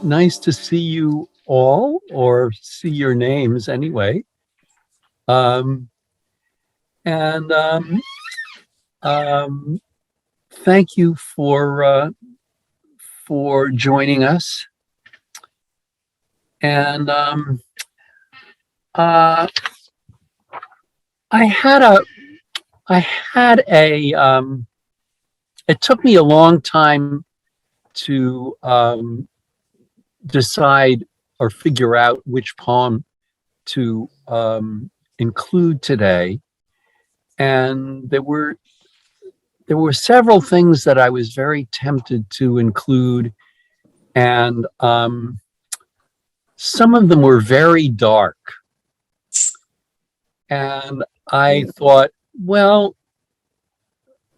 Nice to see you all, or see your names anyway. Um, and um, Thank you for joining us. And uh, I had a I had a it took me a long time to decide or figure out which poem to include today. And there were several things that I was very tempted to include, and some of them were very dark. And I thought, well,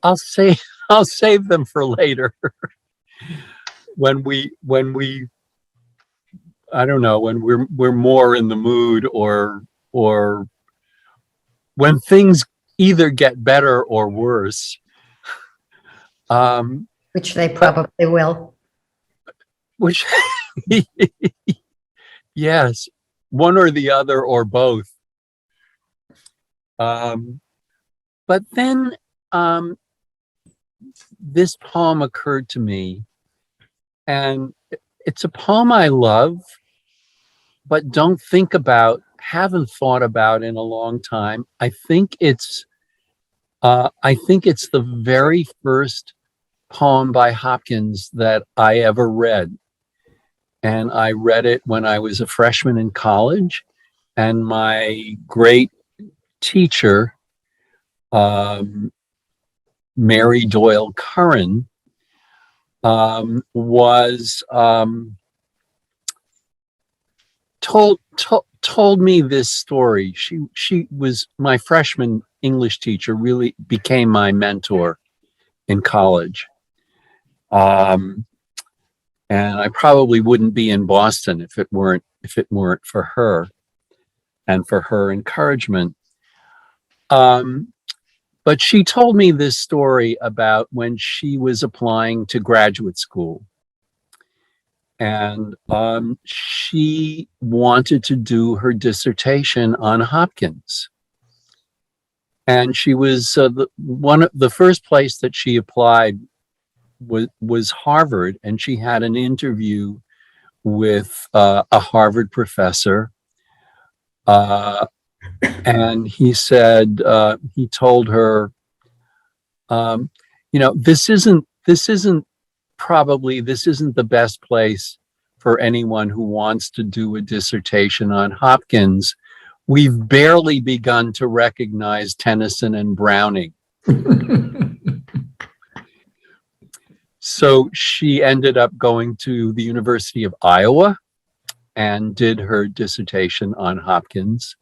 I'll say I'll save them for later when we I don't know, when we're more in the mood, or when things either get better or worse. Which they probably will. Which yes, one or the other or both. But then this poem occurred to me, and it's a poem I love, but haven't thought about in a long time. I think it's the very first poem by Hopkins that I ever read. And I read it when I was a freshman in college, and my great teacher, Mary Doyle Curran, was told me this story. She was my freshman English teacher, really became my mentor in college. And I probably wouldn't be in Boston if it weren't for her and for her encouragement. But she told me this story about when she was applying to graduate school. And she wanted to do her dissertation on Hopkins. And she was the first place that she applied was Harvard, and she had an interview with a Harvard professor. And he said, he told her, this isn't the best place for anyone who wants to do a dissertation on Hopkins. We've barely begun to recognize Tennyson and Browning. So she ended up going to the University of Iowa and did her dissertation on Hopkins.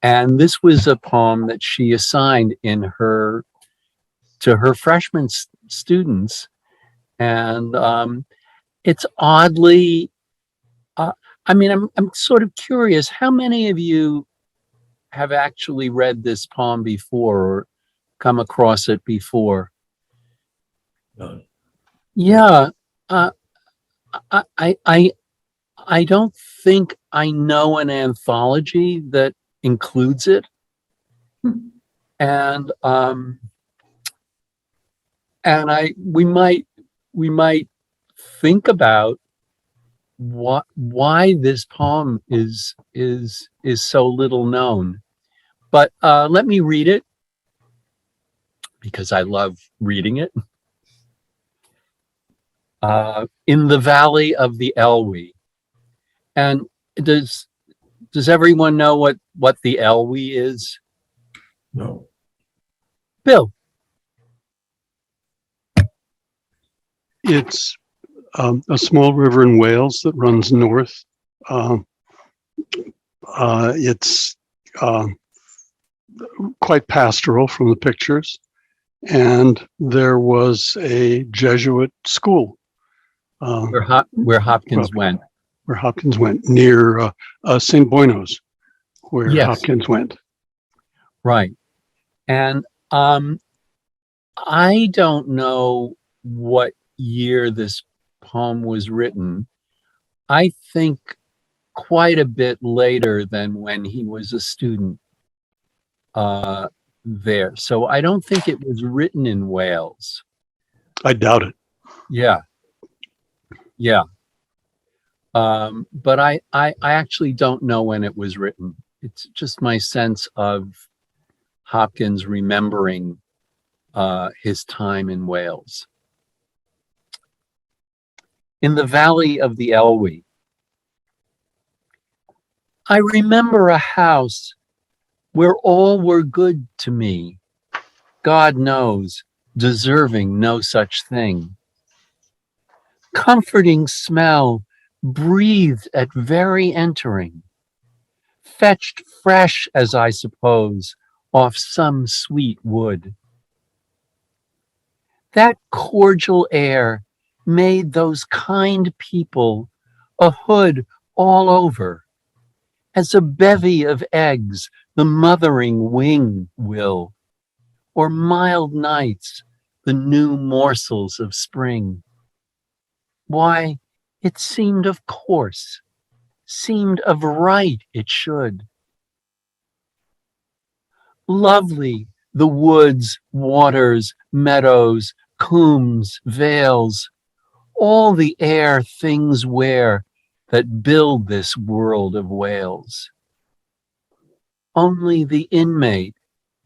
And this was a poem that she assigned to her freshman students. And it's oddly, I'm sort of curious, how many of you have actually read this poem before or come across it before? None. Yeah, I don't think I know an anthology that includes it. And we might think about why this poem is so little known. But let me read it, because I love reading it. In the valley of the Elwy. And does everyone know what the Elwy is? No. Bill. It's a small river in Wales that runs north. It's quite pastoral from the pictures. And there was a Jesuit school. Where Hopkins went. Where Hopkins went, near St. Boynos, where Yes. Hopkins went. Right. And I don't know what year this poem was written, I think quite a bit later than when he was a student there. So I don't think it was written in Wales. I doubt it. Yeah, yeah. But I actually don't know when it was written. It's just my sense of Hopkins remembering his time in Wales. In the valley of the Elwy, I remember a house where all were good to me, God knows, deserving no such thing. Comforting smell breathed at very entering, fetched fresh, as I suppose, off some sweet wood. That cordial air made those kind people a hood all over, as a bevy of eggs the mothering wing will, or mild nights the new morsels of spring. Why, it seemed of course, seemed of right it should. Lovely the woods, waters, meadows, combes, vales, all the air things wear that build this world of Wales. Only the inmate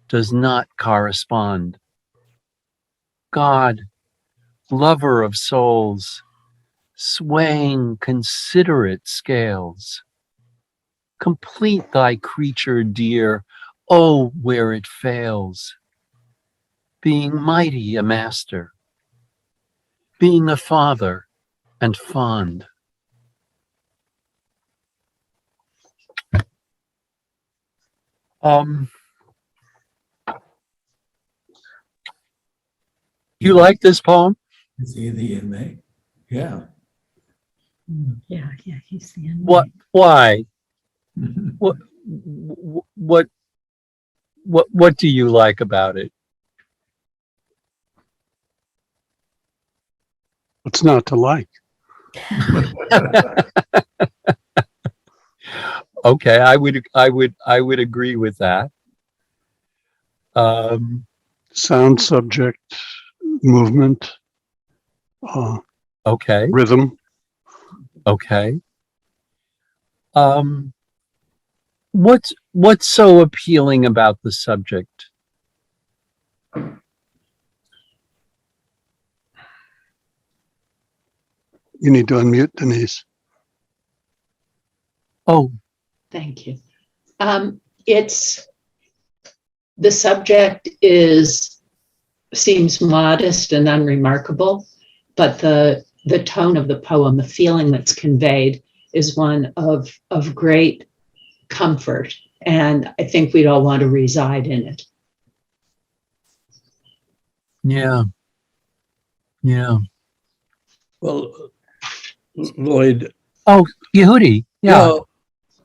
does not correspond. God, lover of souls, swaying considerate scales, complete thy creature dear, oh, where it fails, being mighty a master, being a father and fond. You like this poem? Is he the inmate? Yeah. Yeah, he's the end. What? Why? What? What? What do you like about it? What's not to like? Okay, I would agree with that. Sound, subject, movement, Okay, rhythm. okay. What's so appealing about the subject? You need to unmute, Denise. Oh, Thank you. It's the subject seems modest and unremarkable, but the tone of the poem, the feeling that's conveyed, is one of great comfort, and I think we'd all want to reside in it. yeah, yeah. Well, Lloyd, Oh, Yehudi, yeah.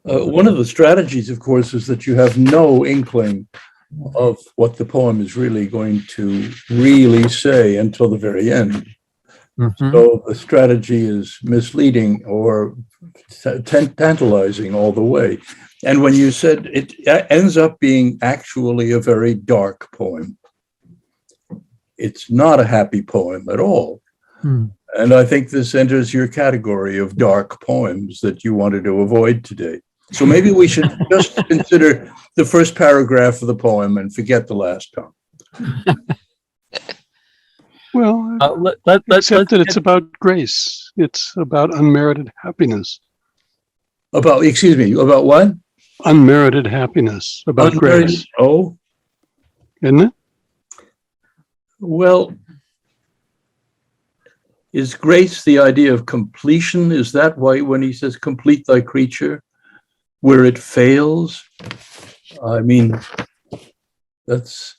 one of the strategies, of course, is that you have no inkling of what the poem is really going to really say until the very end. Mhm. So the strategy is misleading or tantalizing all the way. And when you said it ends up being actually a very dark poem, it's not a happy poem at all. Hmm. And I think this enters your category of dark poems that you wanted to avoid today. So maybe we should just consider the first paragraph of the poem and forget the last one. Well, Let's except that it's about grace. It's about unmerited happiness. Excuse me, about what? Unmerited happiness, about grace, Oh, isn't it? well, is grace the idea of completion? Is that why when he says complete thy creature, where it fails? I mean, that's...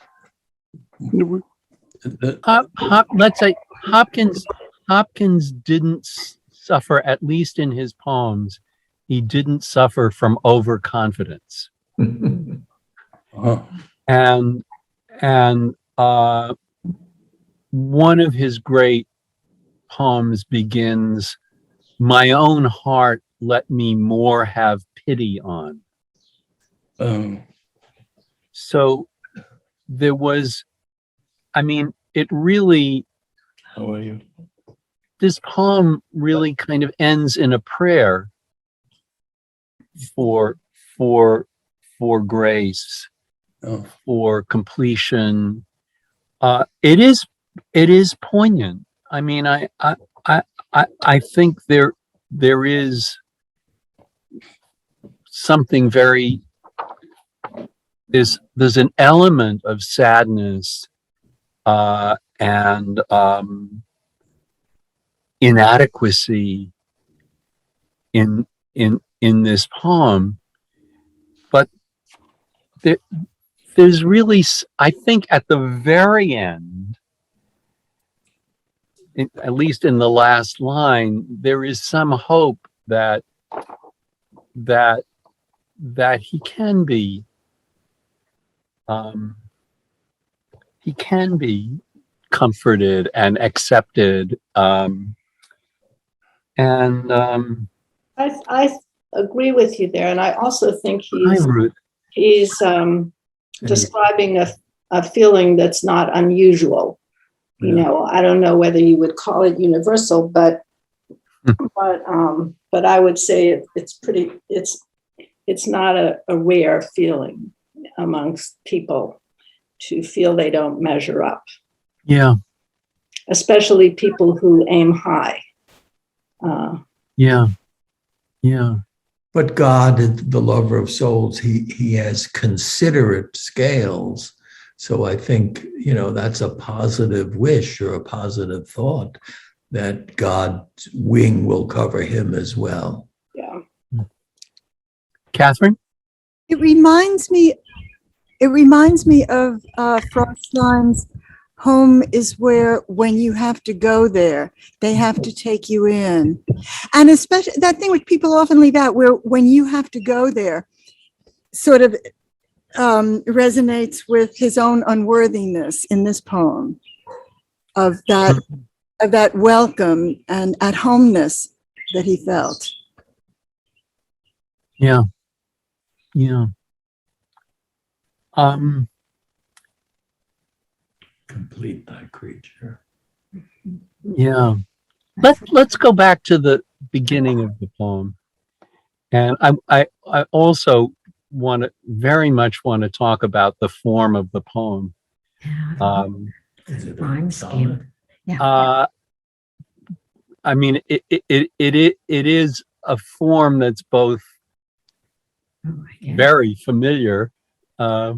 let's say Hopkins didn't suffer, at least in his poems, he didn't suffer from overconfidence. Uh-huh. And one of his great poems begins my own heart let me more have pity on. Oh, So there was, I mean, it really, how are you? this poem really kind of ends in a prayer for for for grace, Oh, for completion. It is poignant. I mean, I think there is something very, there's an element of sadness and inadequacy in this poem, but there's really, I think at the very end, at least in the last line, there is some hope that he can be comforted and accepted, and I agree with you there, and I also think hi Ruth. he's describing a feeling that's not unusual. You Yeah. know, I don't know whether you would call it universal, but I would say it's not a rare feeling amongst people to feel they don't measure up, Yeah, especially people who aim high. yeah, yeah, But God, the lover of souls, he has considerate scales. So I think, that's a positive wish or a positive thought that God's wing will cover him as well. Yeah. Catherine. It reminds me of Frost's lines, home is where, when you have to go there, they have to take you in. And especially that thing which people often leave out, where when you have to go there, sort of resonates with his own unworthiness in this poem of that welcome and at homeness that he felt. Yeah, yeah. Complete thy creature. Yeah. Let's go back to the beginning of the poem. And I also very much want to talk about the form of the poem. Is it a Rhyme sonnet? scheme. Yeah. I mean, it is a form that's both Oh, yeah. very familiar. What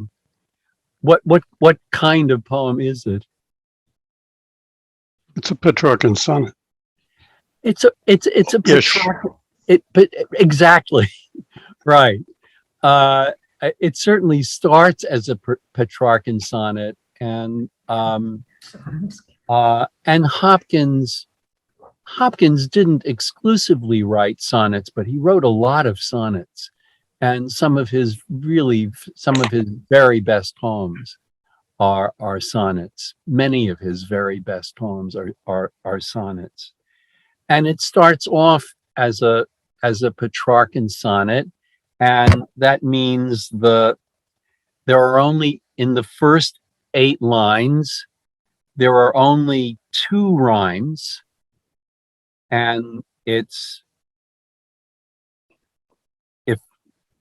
kind of poem is it? It's a Petrarchan sonnet. It's a Ish. Petrarchan. But exactly right. It certainly starts as a Petrarchan sonnet, and Hopkins didn't exclusively write sonnets, but he wrote a lot of sonnets, and some of his very best poems are sonnets. Many of his very best poems are sonnets, and it starts off as a Petrarchan sonnet, and that means there are only, in the first 8 lines, there are only 2 rhymes, and it's, if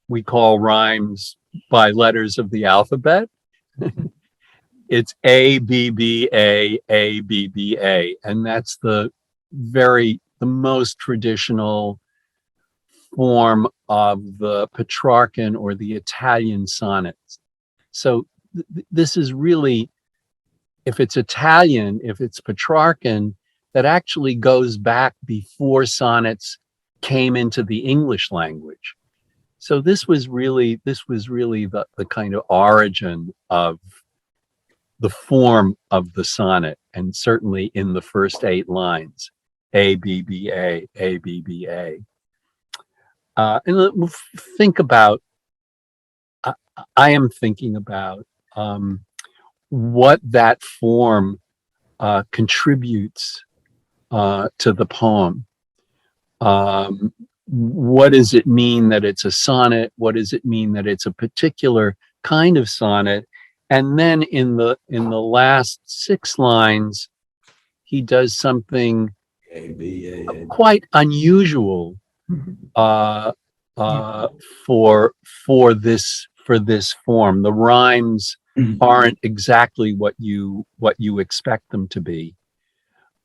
we call rhymes by letters of the alphabet, it's A, B, B, A, B, B, A, and that's the most traditional form of the Petrarchan or the Italian sonnets. So this is really, if it's Italian, if it's Petrarchan, that actually goes back before sonnets came into the English language. So this was really the kind of origin of the form of the sonnet, and certainly in the first 8 lines, A, B, B, A, B, B, A. And think about, I am thinking about what that form contributes to the poem. What does it mean that it's a sonnet? What does it mean that it's a particular kind of sonnet? And then in the last 6 lines, he does something quite unusual for this form. The rhymes aren't exactly what you expect them to be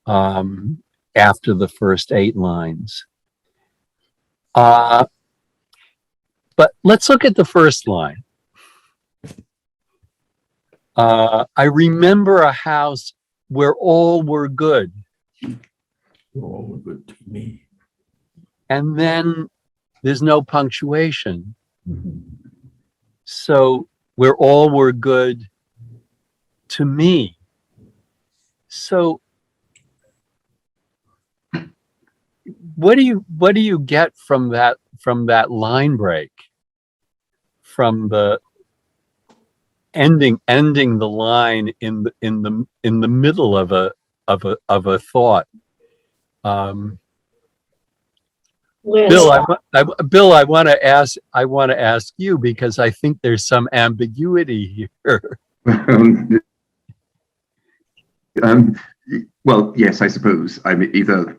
after the first 8 lines. But let's look at the first line. I remember a house where all were good. All were good to me. And then there's no punctuation. So where all were good to me. So what do you get from that line break? From the ending the line in the middle of a thought. Bill, I want to ask you, because I think there's some ambiguity here. Well, yes, I suppose. I mean, either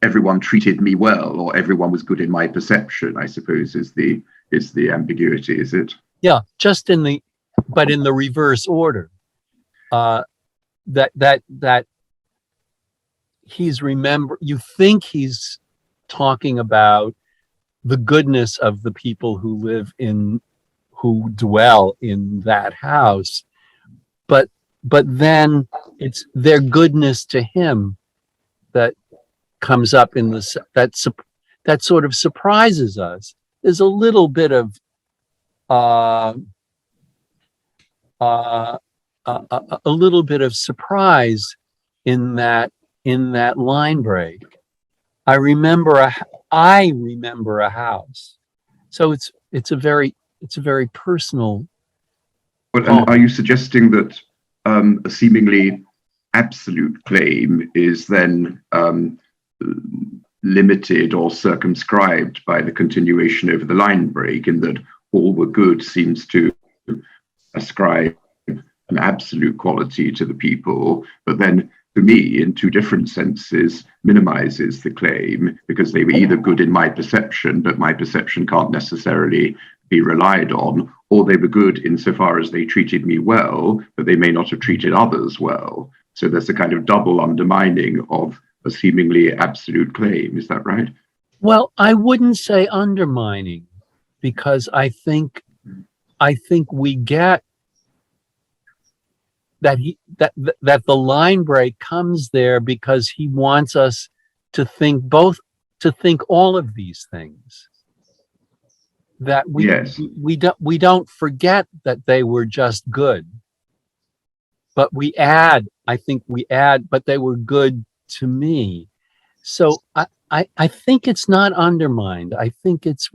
everyone treated me well or everyone was good in my perception, I suppose, is the ambiguity, is it? Yeah, just in the reverse order. That you think he's talking about the goodness of the people who dwell in that house, but then it's their goodness to him that comes up in that sort of surprises us. There's a little bit of a little bit of surprise in that line break. I remember a house. So it's a very personal. But are you suggesting that a seemingly absolute claim is then limited or circumscribed by the continuation over the line break, in that all were good seems to ascribe an absolute quality to the people, but then for me, in 2 different senses, minimizes the claim, because they were either good in my perception, but my perception can't necessarily be relied on, or they were good insofar as they treated me well, but they may not have treated others well. So there's a kind of double undermining of a seemingly absolute claim. Is that right? Well, I wouldn't say undermining, because I think we get that that the line break comes there because he wants us to think all of these things. That we don't forget that they were just good, but we add, but they were good to me. So I think it's not undermined. I think it's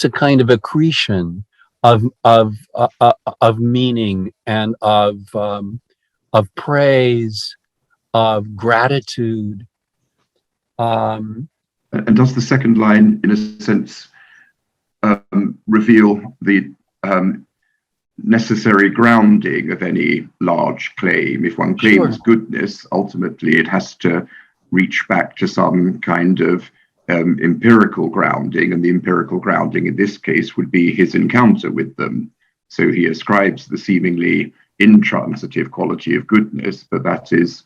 a kind of accretion of meaning and of praise, of gratitude. And does the second line, in a sense, reveal the necessary grounding of any large claim? If one claims goodness, ultimately it has to reach back to some kind of empirical grounding, and the empirical grounding in this case would be his encounter with them. So he ascribes the seemingly intransitive quality of goodness, but that is,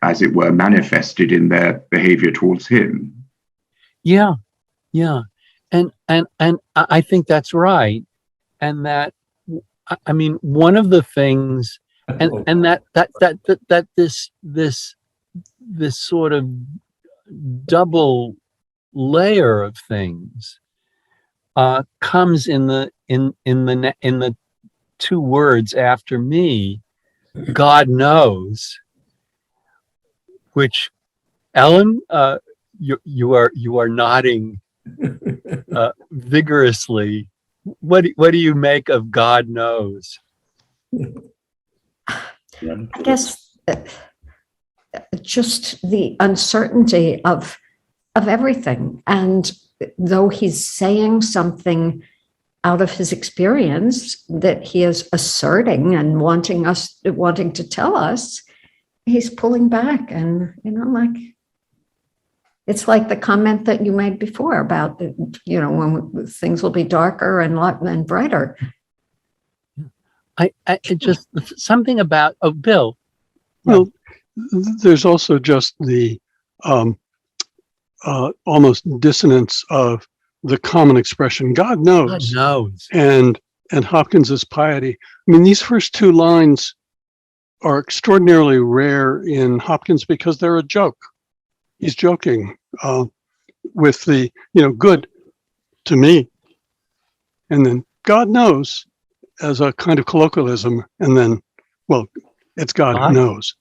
as it were, manifested in their behavior towards him. Yeah. And I think that's right. And that, I mean, one of the things, and that this sort of double layer of things comes in the 2 words after me, God knows, which Ellen, you are nodding vigorously. What do you make of God knows? I guess just the uncertainty of of everything. And though he's saying something out of his experience that he is asserting and wanting to tell us, he's pulling back. And, like, it's like the comment that you made before about, when things will be darker and brighter. I it just something about, Bill. Well, there's also just the almost dissonance of the common expression, God knows. God knows. And Hopkins's piety. I mean, these first two lines are extraordinarily rare in Hopkins because they're a joke. He's joking with the, good to me. And then God knows as a kind of colloquialism. And then, well, it's God who knows.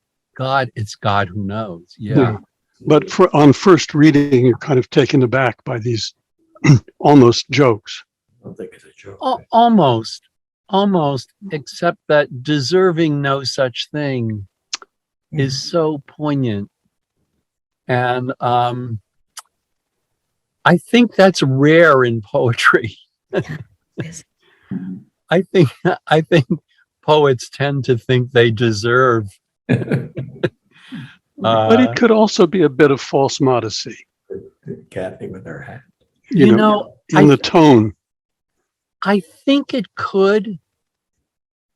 It's God who knows. Yeah. Yeah. But on first reading, you're kind of taken aback by these almost jokes. I don't think it's a joke. Almost, except that deserving no such thing is so poignant. And I think that's rare in poetry. I think poets tend to think they deserve. But it could also be a bit of false modesty. Kathy with her hat. In the tone. I think it could,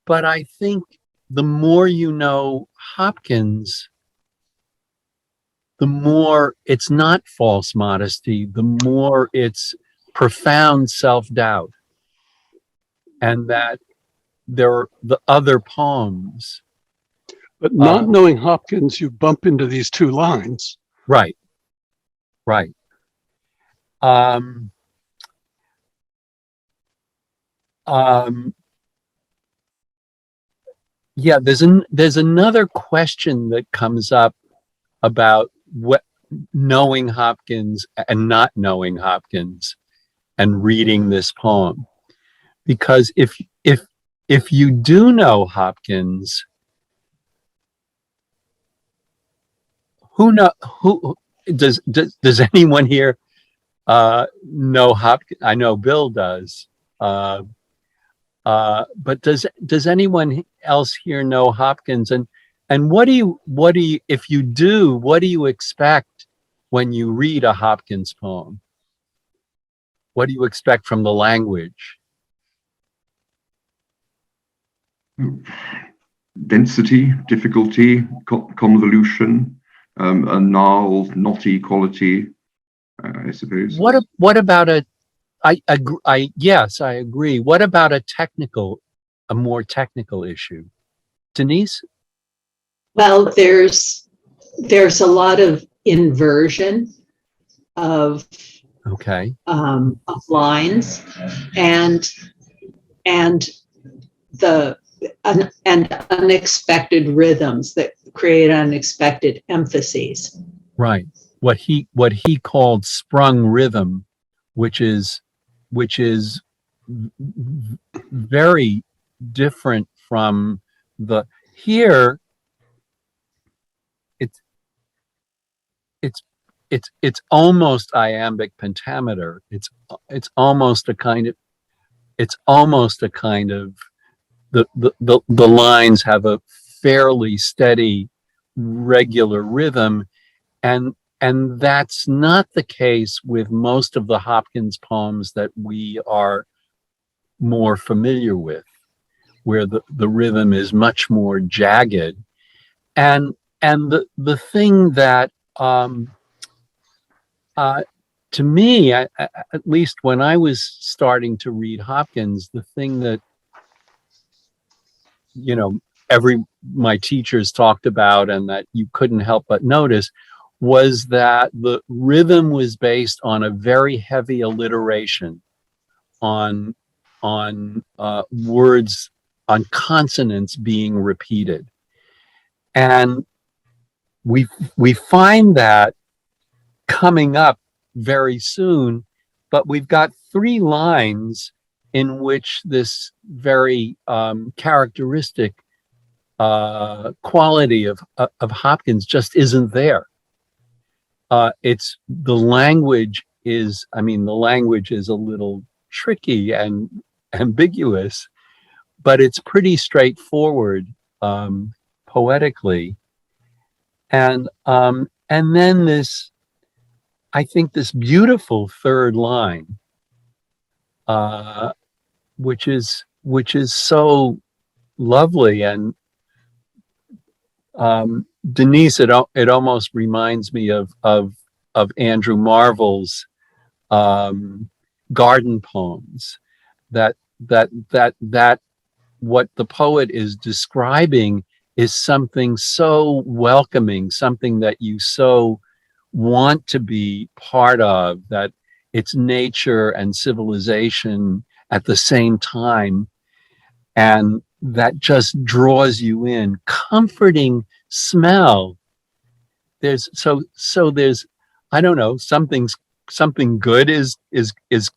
but I think the more you know Hopkins, the more it's not false modesty, the more it's profound self-doubt. And that there are the other poems. But not knowing Hopkins, you bump into these two lines. Right. Yeah, there's another question that comes up about what knowing Hopkins and not knowing Hopkins and reading this poem. Because if you do know Hopkins, who does anyone here know Hopkins? I know Bill does. But does anyone else here know Hopkins? And what do you if you do, what do you expect when you read a Hopkins poem? What do you expect from the language? Density, difficulty, convolution, a gnarled, knotty quality, I suppose. What about yes, I agree. What about a more technical issue? Denise? Well, there's a lot of inversion of lines and unexpected rhythms that create unexpected emphases. Right. What he called sprung rhythm, which is very different from the here. It's almost iambic pentameter. It's almost a kind of the lines have a fairly steady, regular rhythm, and that's not the case with most of the Hopkins poems that we are more familiar with, where the rhythm is much more jagged. And the thing that to me, at least when I was starting to read Hopkins, the thing that my teachers talked about and that you couldn't help but notice was that the rhythm was based on a very heavy alliteration on words, on consonants being repeated. And we find that coming up very soon, but we've got 3 lines in which this very characteristic quality of Hopkins just isn't there. it's the language is, I mean, the language is a little tricky and ambiguous, but it's pretty straightforward poetically. And then this, I think this beautiful third line, which is so lovely. And Denise, it almost reminds me of Andrew Marvell's garden poems. That what the poet is describing is something so welcoming, something that you so want to be part of, that it's nature and civilization at the same time, and that just draws you in. Comforting smell. There's I don't know, something good is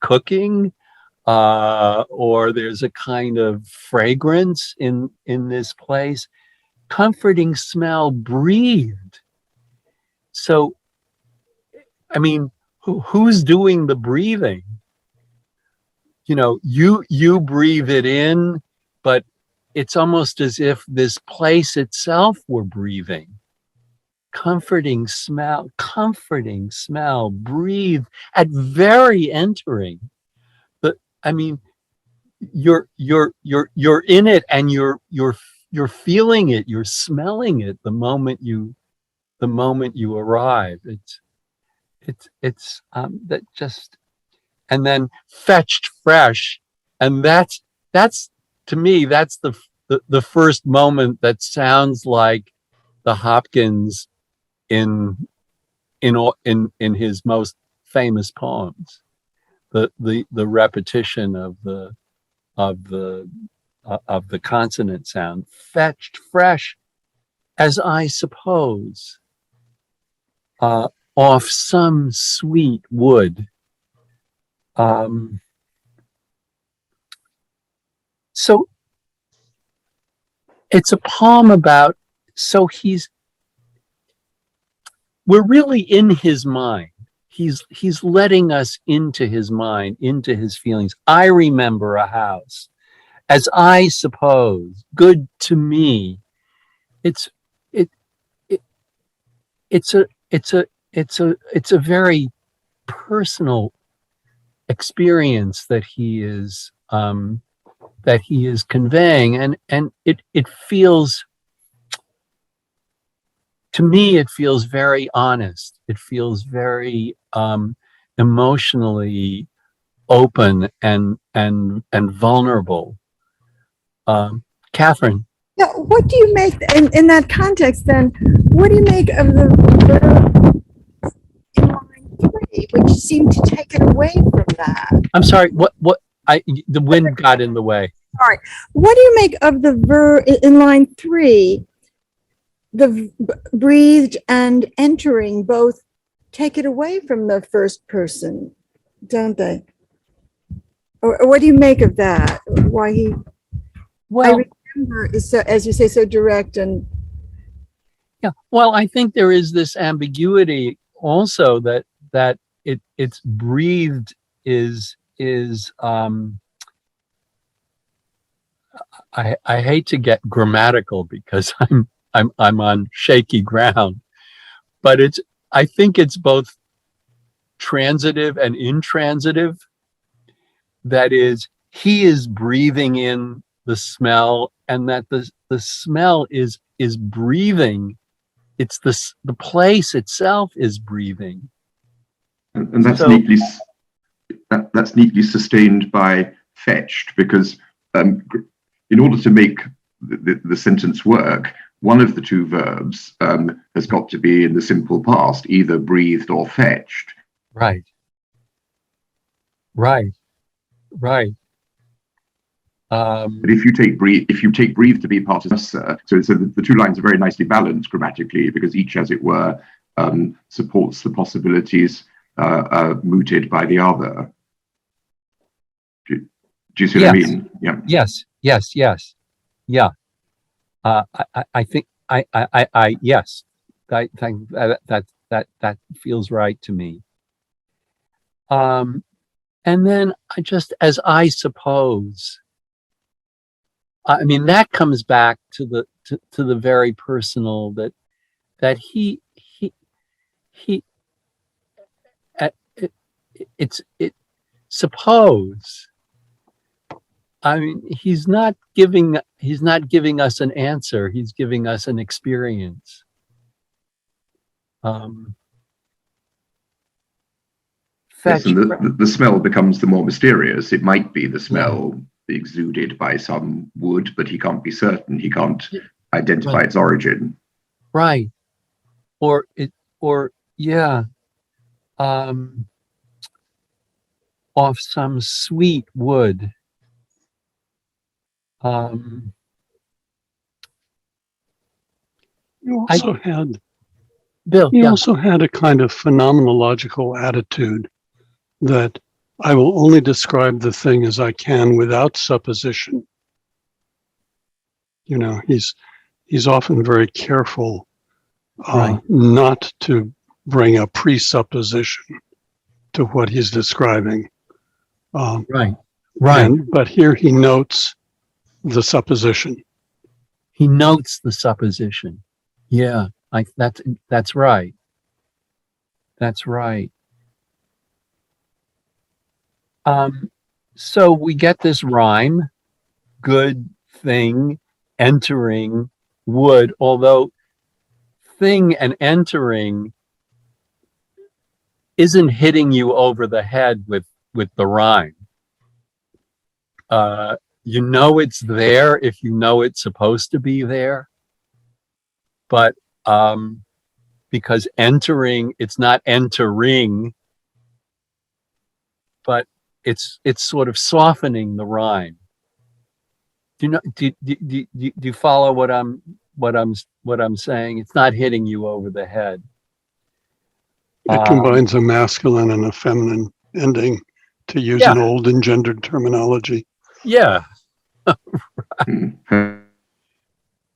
cooking, or there's a kind of fragrance in this place. Comforting smell breathed. So, I mean, who's doing the breathing? You know, you breathe it in, but it's almost as if this place itself were breathing. Comforting smell, breathe at very entering. But I mean, you're in it, and you're feeling it, you're smelling it the moment you arrive. It's that just, and then fetched fresh, and that's to me, that's the first moment that sounds like the Hopkins in his most famous poems. The repetition of the consonant sound, fetched fresh, as I suppose, off some sweet wood. So it's a poem about, so we're really in his mind. He's letting us into his mind, into his feelings. I remember a house, as I suppose, good to me. It's a very personal experience that he is conveying, and it feels, to me, it feels very honest. It feels very emotionally open and vulnerable. Catherine. Yeah, what do you make in that context then? What do you make of the verb in line 3, which seemed to take it away from that? I'm sorry, the wind got in the way. All right. What do you make of the verb in line 3? The breathed and entering both take it away from the first person, don't they? Or what do you make of that? Why he? Well, I remember is so, as you say, so direct and. Yeah. Well, I think there is this ambiguity also that it's breathed is I hate to get grammatical because I'm on shaky ground, but I think it's both transitive and intransitive. That is, he is breathing in the smell, and that the smell is breathing. It's the place itself is breathing. And that's So- that's neatly sustained by fetched, because in order to make the sentence work, one of the two verbs has got to be in the simple past, either breathed or fetched. Right. But if you take breathe to be part of so the two lines are very nicely balanced grammatically, because each, as it were, supports the possibilities mooted by the other. Do you see what I Yes. mean? Yeah. Yes. Yeah. I think I yes. I think That feels right to me. And then as I suppose, I mean, that comes back to the very personal that he suppose. I mean, he's not giving us an answer. He's giving us an experience. Yes, and the smell becomes the more mysterious. It might be the smell exuded by some wood, but he can't be certain. He can't identify its origin. Right. Or off some sweet wood. You also had Bill. He also had a kind of phenomenological attitude that I will only describe the thing as I can without supposition. You know, he's often very careful not to bring a presupposition to what he's describing. Right. But here he notes the supposition. He notes the supposition. Yeah, that's right. That's right. So we get this rhyme, good thing, entering, wood, although thing and entering isn't hitting you over the head with the rhyme. You know it's there if you know it's supposed to be there. But because entering, it's not entering, but it's sort of softening the rhyme. Do you follow what I'm saying? It's not hitting you over the head. It combines a masculine and a feminine ending, to use an old engendered terminology. Yeah.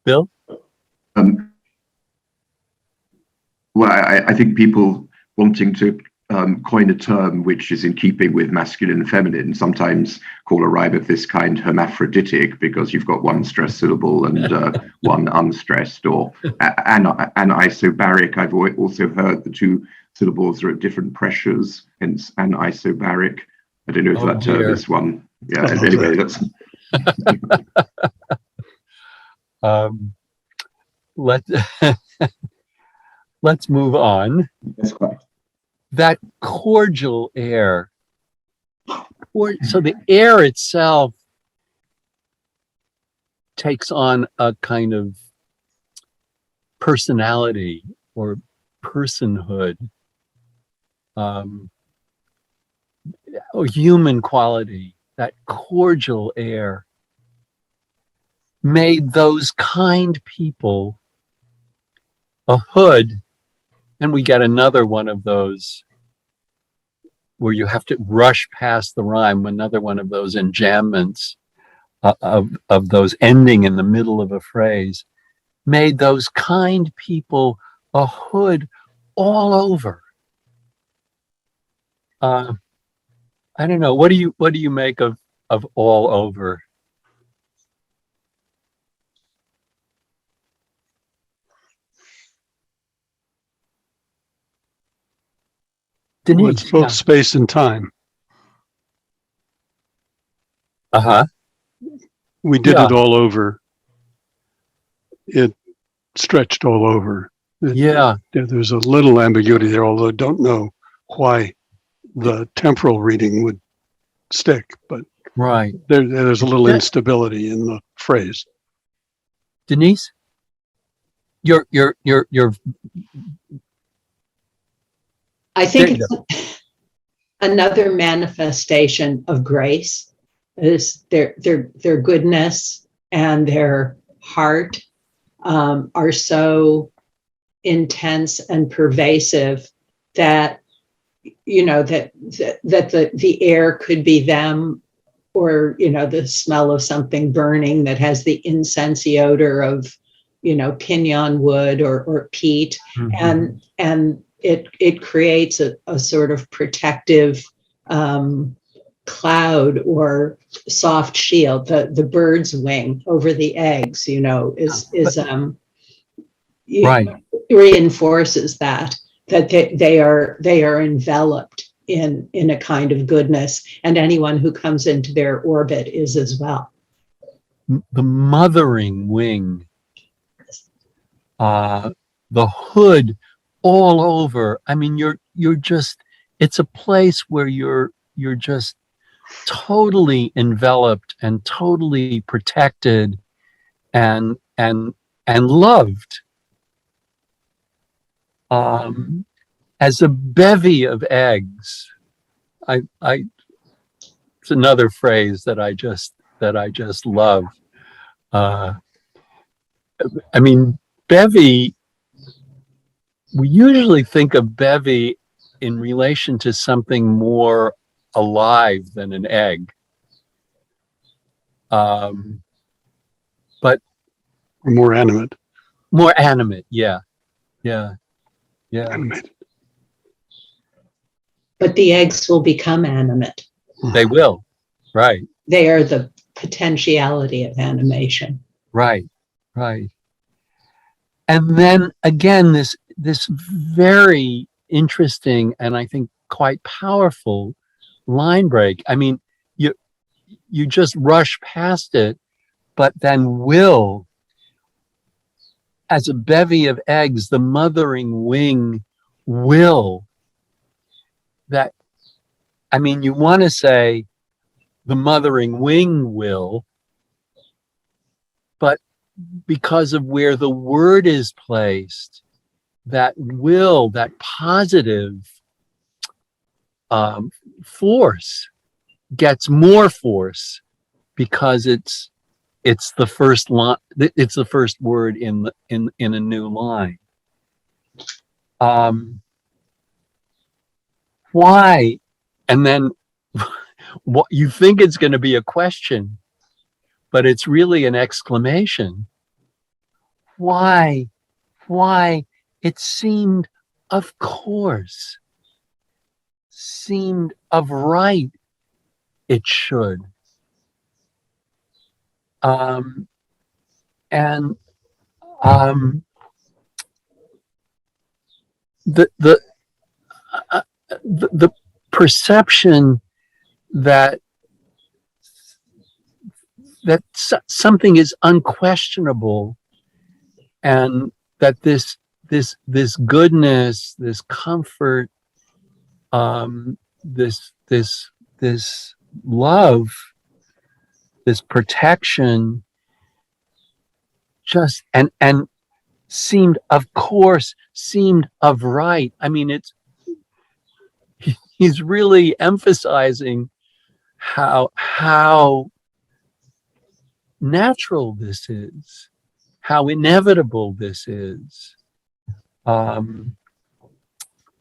Bill? Well, I think people wanting to coin a term which is in keeping with masculine and feminine sometimes call a rhyme of this kind hermaphroditic, because you've got one stressed syllable and one unstressed, or anisobaric. I've also heard the two syllables are at different pressures, hence anisobaric. I don't know if that term is one. Yeah, anyway, that's... Let's move on. That's quite. That cordial air. So the air itself takes on a kind of personality or personhood, or human quality. That cordial air made those kind people a hood. And we get another one of those where you have to rush past the rhyme, another one of those enjambments of those ending in the middle of a phrase, made those kind people a hood all over. I don't know. What do you make of all over? Denise, Well, it's both space and time. We did it all over. It stretched all over. There's a little ambiguity there, although I don't know why the temporal reading would stick, but there's a little instability in the phrase. Denise, you're I think it's another manifestation of grace is their goodness and their heart are so intense and pervasive that, you know, that the air could be them, or, you know, the smell of something burning that has the incensey odor of, you know, pinon wood or peat. Mm-hmm. And it creates a sort of protective cloud or soft shield. The bird's wing over the eggs, Right. reinforces that they are enveloped in a kind of goodness, and anyone who comes into their orbit is as well. The mothering wing, the hood all over. I mean, you're just, it's a place where you're just totally enveloped and totally protected and loved. As a bevy of eggs. It's another phrase that I just love. I mean, bevy, we usually think of bevy in relation to something more alive than an egg. But More animate. more animate, yeah. Animated. But the eggs will become animate. They will, right. They are the potentiality of animation. Right. And then again, this very interesting and I think quite powerful line break. I mean, you just rush past it, but then will, as a bevy of eggs, the mothering wing will. That, I mean, you want to say the mothering wing will, but because of where the word is placed, that will, that positive force gets more force because it's the first line, it's the first word in a new line. Why? And then what you think it's going to be a question, but it's really an exclamation. Why? It seemed, of course, seemed of right it should. The perception that something is unquestionable, and that this goodness, this comfort, this love, this protection, just and seemed, of course, seemed of right. I mean, he's really emphasizing how natural this is, how inevitable this is.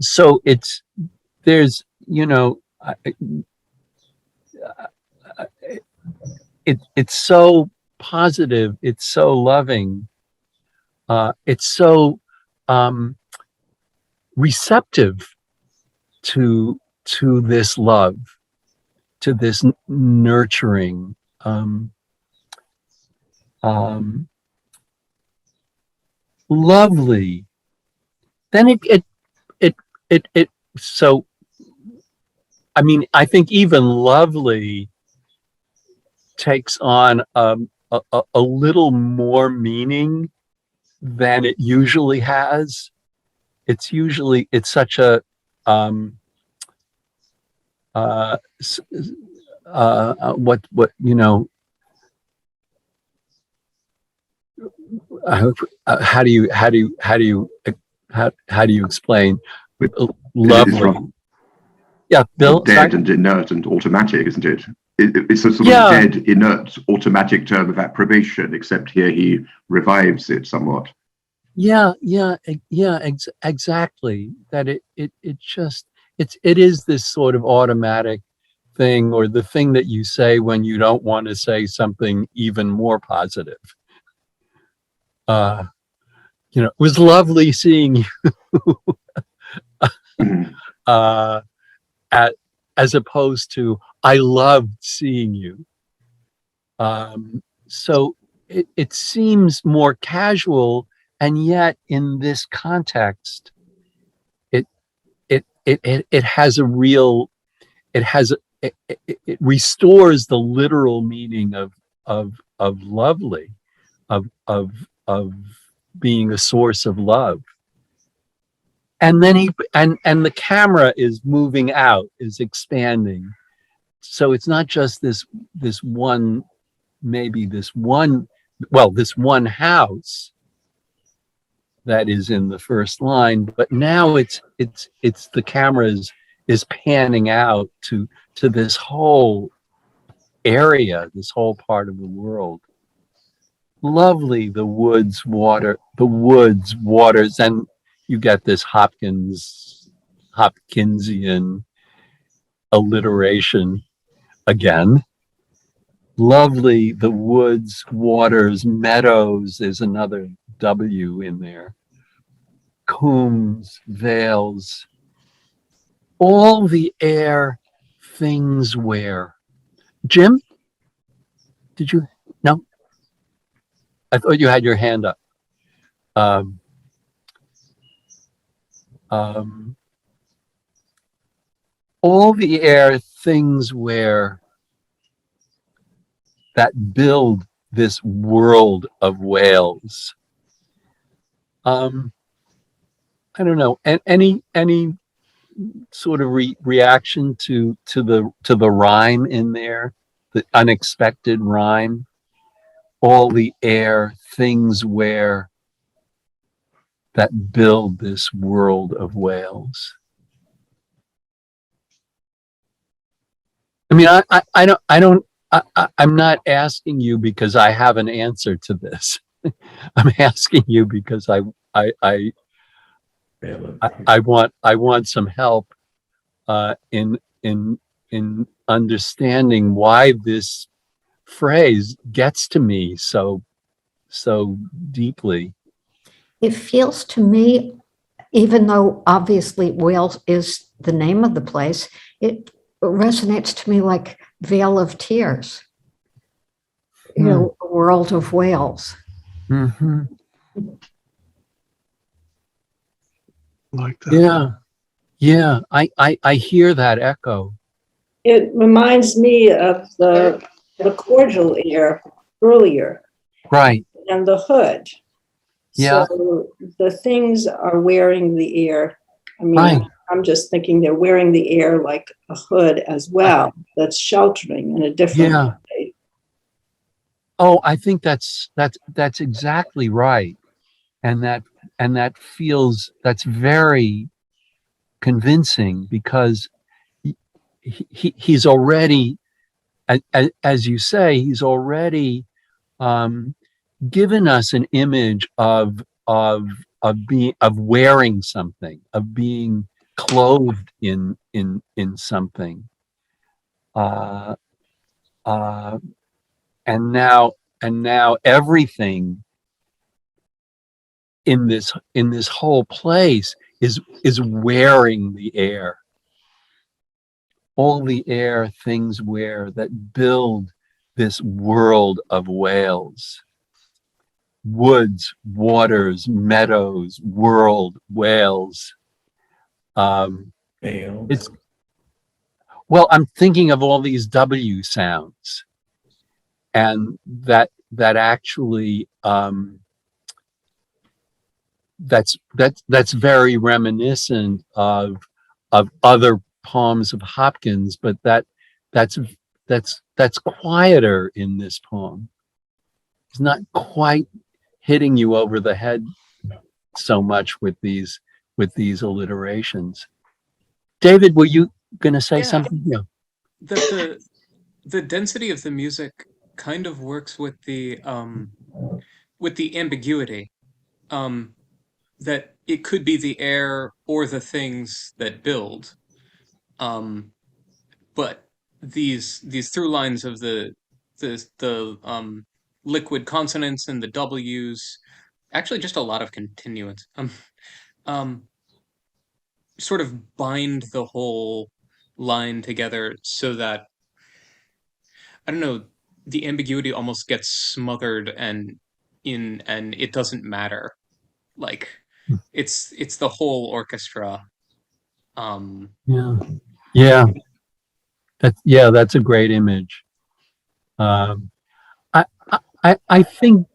So there's, it's so positive, it's so loving, it's so receptive to this love, to this nurturing, lovely. Then it so, I mean, I think even lovely takes on a little more meaning than it usually has. It's such a how do you explain lovely? Yeah, Bill. Dead and inert and automatic, isn't it? It's a sort of dead, inert, automatic term of approbation, except here he revives it somewhat. Exactly. That it is this sort of automatic thing, or the thing that you say when you don't want to say something even more positive. It was lovely seeing you. Mhm. uh, at, as opposed to I loved seeing you. So it seems more casual, and yet in this context, it it has a real it has it restores the literal meaning of lovely, of of being a source of love. And then and the camera is moving out, is expanding. So it's not just this one, maybe this one, well, this one house that is in the first line, but now it's the camera is panning out to this whole area, this whole part of the world. Lovely, the woods, waters, and you get this Hopkinsian alliteration again. Lovely, the woods, waters, meadows, there's another W in there. Combs, vales, all the air, things where. Jim, did you? No, I thought you had your hand up. Um, um, all the air, things where that build this world of Wales. I don't know. Any sort of reaction to the rhyme in there, the unexpected rhyme? All the air, things where that build this world of Wales. I mean, I'm not asking you because I have an answer to this. I'm asking you because I, I, I want some help in understanding why this phrase gets to me so deeply. It feels to me, even though obviously Wales is the name of the place, it resonates to me like Vale of Tears, you know, a world of Wales. Mm-hmm. Like that. Yeah, yeah. I hear that echo. It reminds me of the cordial air earlier Right. and the hood. Yeah. So the things are wearing the air. I mean, Right. I'm just thinking they're wearing the air like a hood as well, that's sheltering in a different Yeah. way. Oh, I think that's exactly right. And that feels, that's very convincing because he's already, as you say, he's already um, given us an image of wearing something, of being clothed in something. Uh, uh, and now everything in this whole place is wearing the air. All the air things wear that build this world of Wales. Woods, waters, meadows, world, Wales. It's, well, I'm thinking of all these W sounds, and that actually that's very reminiscent of other poems of Hopkins, but that's that's quieter in this poem. It's not quite hitting you over the head so much with these alliterations. David, were you going to say something? Yeah. The density of the music kind of works with the ambiguity, that it could be the air or the things that build, but these through lines of the liquid consonants and the W's, actually just a lot of continuance. Um, sort of bind the whole line together so that, I don't know, the ambiguity almost gets smothered and it doesn't matter. Like it's the whole orchestra. Yeah. Yeah. That's a great image. Um, I think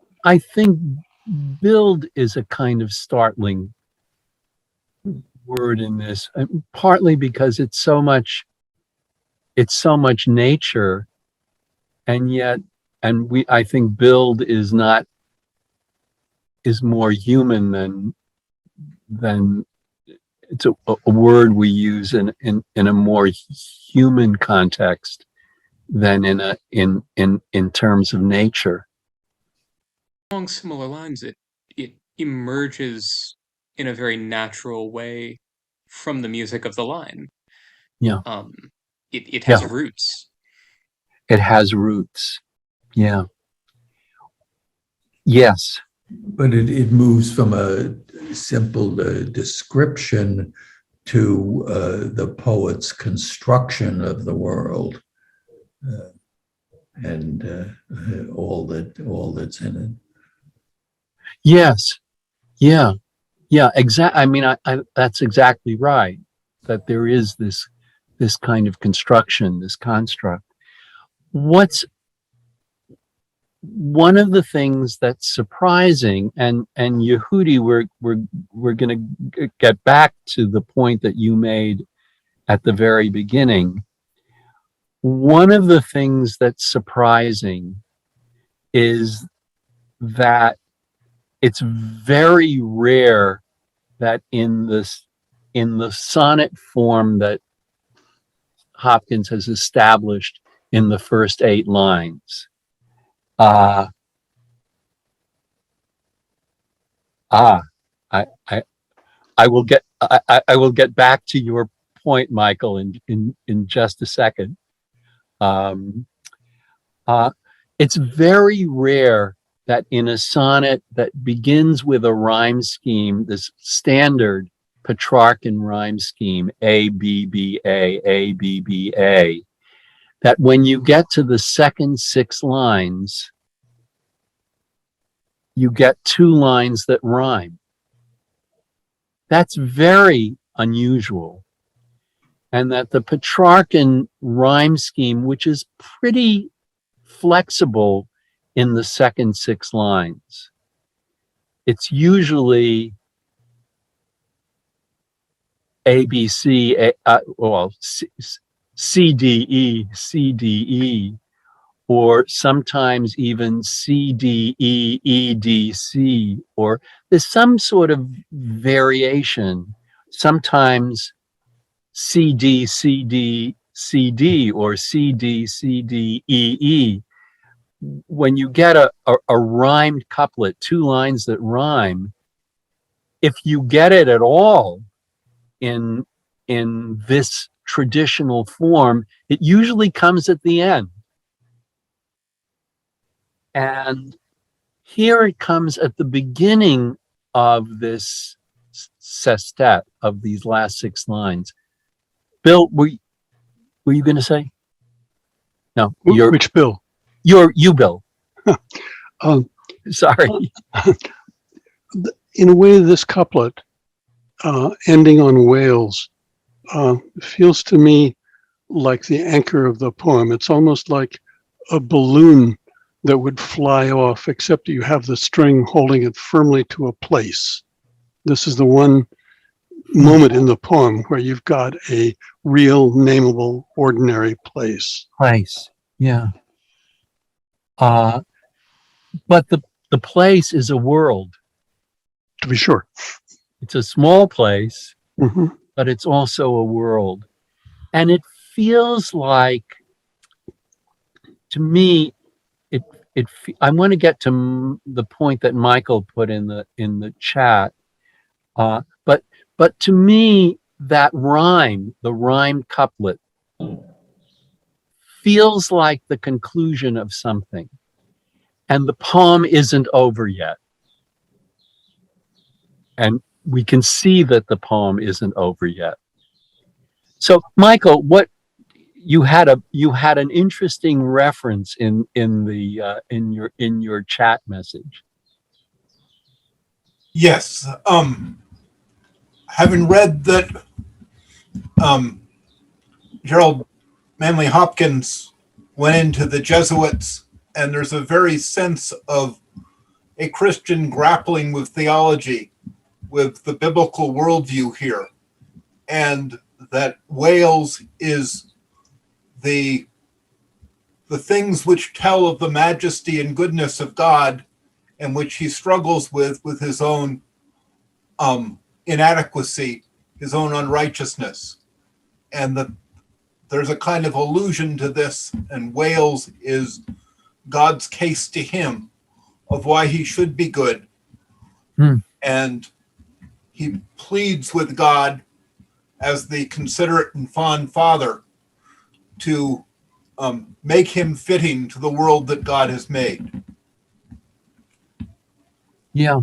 build is a kind of startling word in this, partly because it's so much nature, and yet, I think build is more human than it's a word we use in a more human context than in terms of nature. Along similar lines, it emerges in a very natural way from the music of the line. Yeah. It has Yeah. roots. It has roots. Yeah. Yes. But it moves from a simple description to the poet's construction of the world, and all that's in it. Yes. Yeah. Yeah. Exactly. I mean, I that's exactly right. That there is this kind of construction, this construct. What's one of the things that's surprising, and Yehudi, we're going to get back to the point that you made at the very beginning. One of the things that's surprising is that it's very rare that in the sonnet form that Hopkins has established in the first 8 lines. I will get back to your point, Michael, in just a second. It's very rare that in a sonnet that begins with a rhyme scheme, this standard Petrarchan rhyme scheme, A, B, B, A, B, B, A, that when you get to the second 6 lines, you get 2 lines that rhyme. That's very unusual. And that the Petrarchan rhyme scheme, which is pretty flexible in the second 6 lines, it's usually A, B, C, C, D, E, C, D, E, or sometimes even C, D, E, E, D, C, or there's some sort of variation, sometimes C, D, C, D, C, D, or C, D, C, D, E, E. When you get a rhymed couplet, 2 lines that rhyme, if you get it at all in this traditional form, it usually comes at the end. And here it comes at the beginning of this sestet, of these last 6 lines. Bill, were you going to say? No, Which Bill? You, Bill. Sorry. In a way, this couplet, ending on Wales, feels to me like the anchor of the poem. It's almost like a balloon that would fly off, except you have the string holding it firmly to a place. This is the one moment in the poem where you've got a real, nameable, ordinary place. Yeah. But the place is a world. To be sure. It's a small place, Mm-hmm. but it's also a world. And it feels like, to me, I want to get to the point that Michael put in the chat. But to me, that rhyme, the rhymed couplet, feels like the conclusion of something. And the poem isn't over yet. we can see that the poem isn't over yet. So, Michael, what you had an interesting reference in your chat message. Yes. Having read that Gerald Manley Hopkins went into the Jesuits, and there's a very sense of a Christian grappling with theology, with the biblical worldview here, and that Wales is the things which tell of the majesty and goodness of God, and which he struggles with his own inadequacy, his own unrighteousness, and that there's a kind of allusion to this, and Wales is God's case to him of why he should be good. And he pleads with God as the considerate and fond father to make him fitting to the world that God has made. Yeah.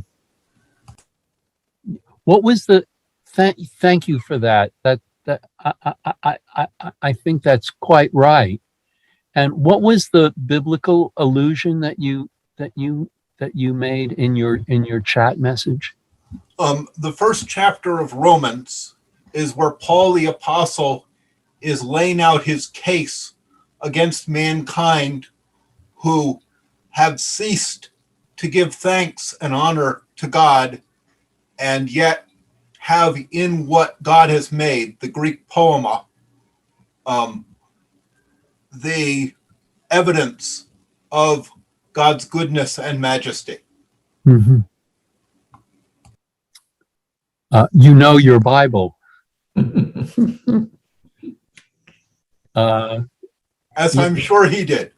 What was the thank you for that. I think that's quite right. And what was the biblical allusion that you made in your chat message? The first chapter of Romans is where Paul the Apostle is laying out his case against mankind who have ceased to give thanks and honor to God, and yet have in what God has made, the Greek poema, the evidence of God's goodness and majesty. Mm-hmm. You know your Bible. As I'm sure he did.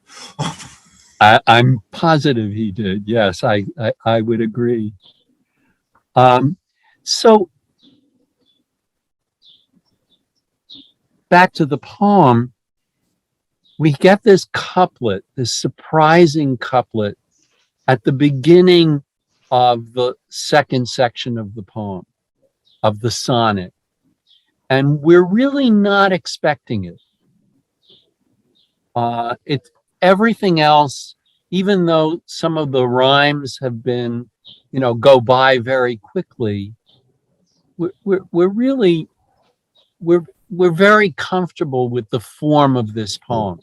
I'm positive he did. Yes, I would agree. So back to the poem, we get this couplet, this surprising couplet at the beginning of the second section of the poem, of the sonnet. And we're really not expecting it. It's everything else, even though some of the rhymes have been, go by very quickly, we're very comfortable with the form of this poem.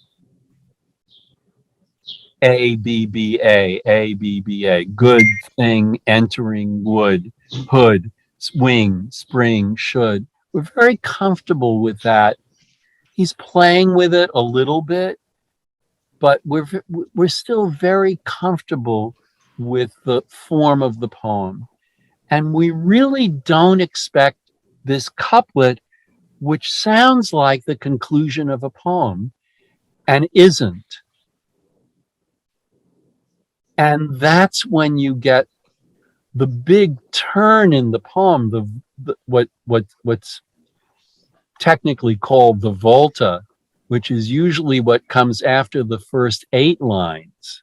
A, B, B, A, B, B, A, good thing, entering wood, hood, swing, spring, should. We're very comfortable with that. He's playing with it a little bit, but we're still very comfortable with the form of the poem. And we really don't expect this couplet, which sounds like the conclusion of a poem and isn't. And that's when you get the big turn in the poem, what's technically called the volta, which is usually what comes after the first 8 lines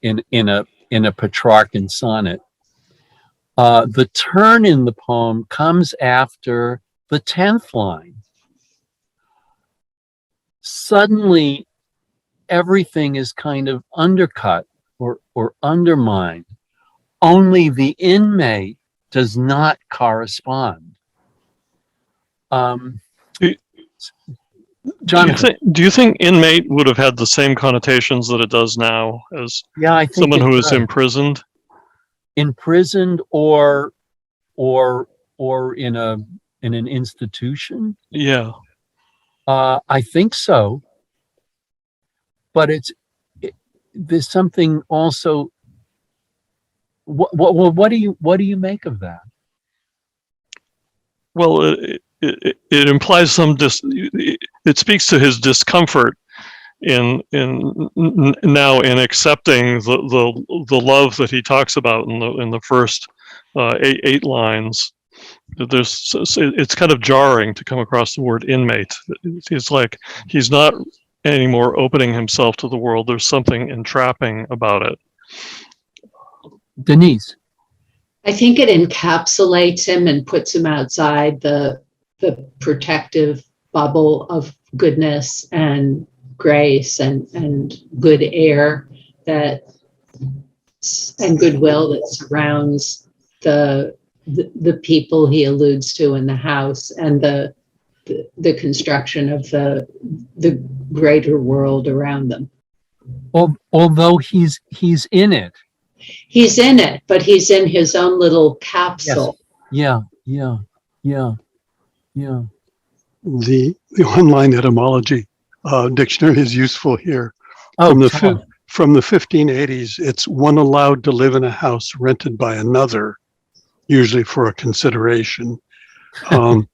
in a Petrarchan sonnet. The turn in the poem comes after the 10th line. Suddenly, everything is kind of undercut or undermined. Only the inmate does not correspond. Jonathan, do you think inmate would have had the same connotations that it does now as I think someone who is imprisoned? Imprisoned or in an institution? Yeah. I think so. But there's something also. What do you make of that? Well, it implies it speaks to his discomfort in accepting the love that he talks about in the first 8 lines. It's kind of jarring to come across the word inmate. It's like he's not anymore opening himself to the world. There's something entrapping about it. Denise. I think it encapsulates him and puts him outside the protective bubble of goodness and grace and good air and goodwill that surrounds the people he alludes to in the house and the construction of the greater world around them. Although he's in it. He's in it, but he's in his own little capsule. Yeah. The online etymology dictionary is useful here. Oh, From the 1580s, it's one allowed to live in a house rented by another, usually for a consideration. And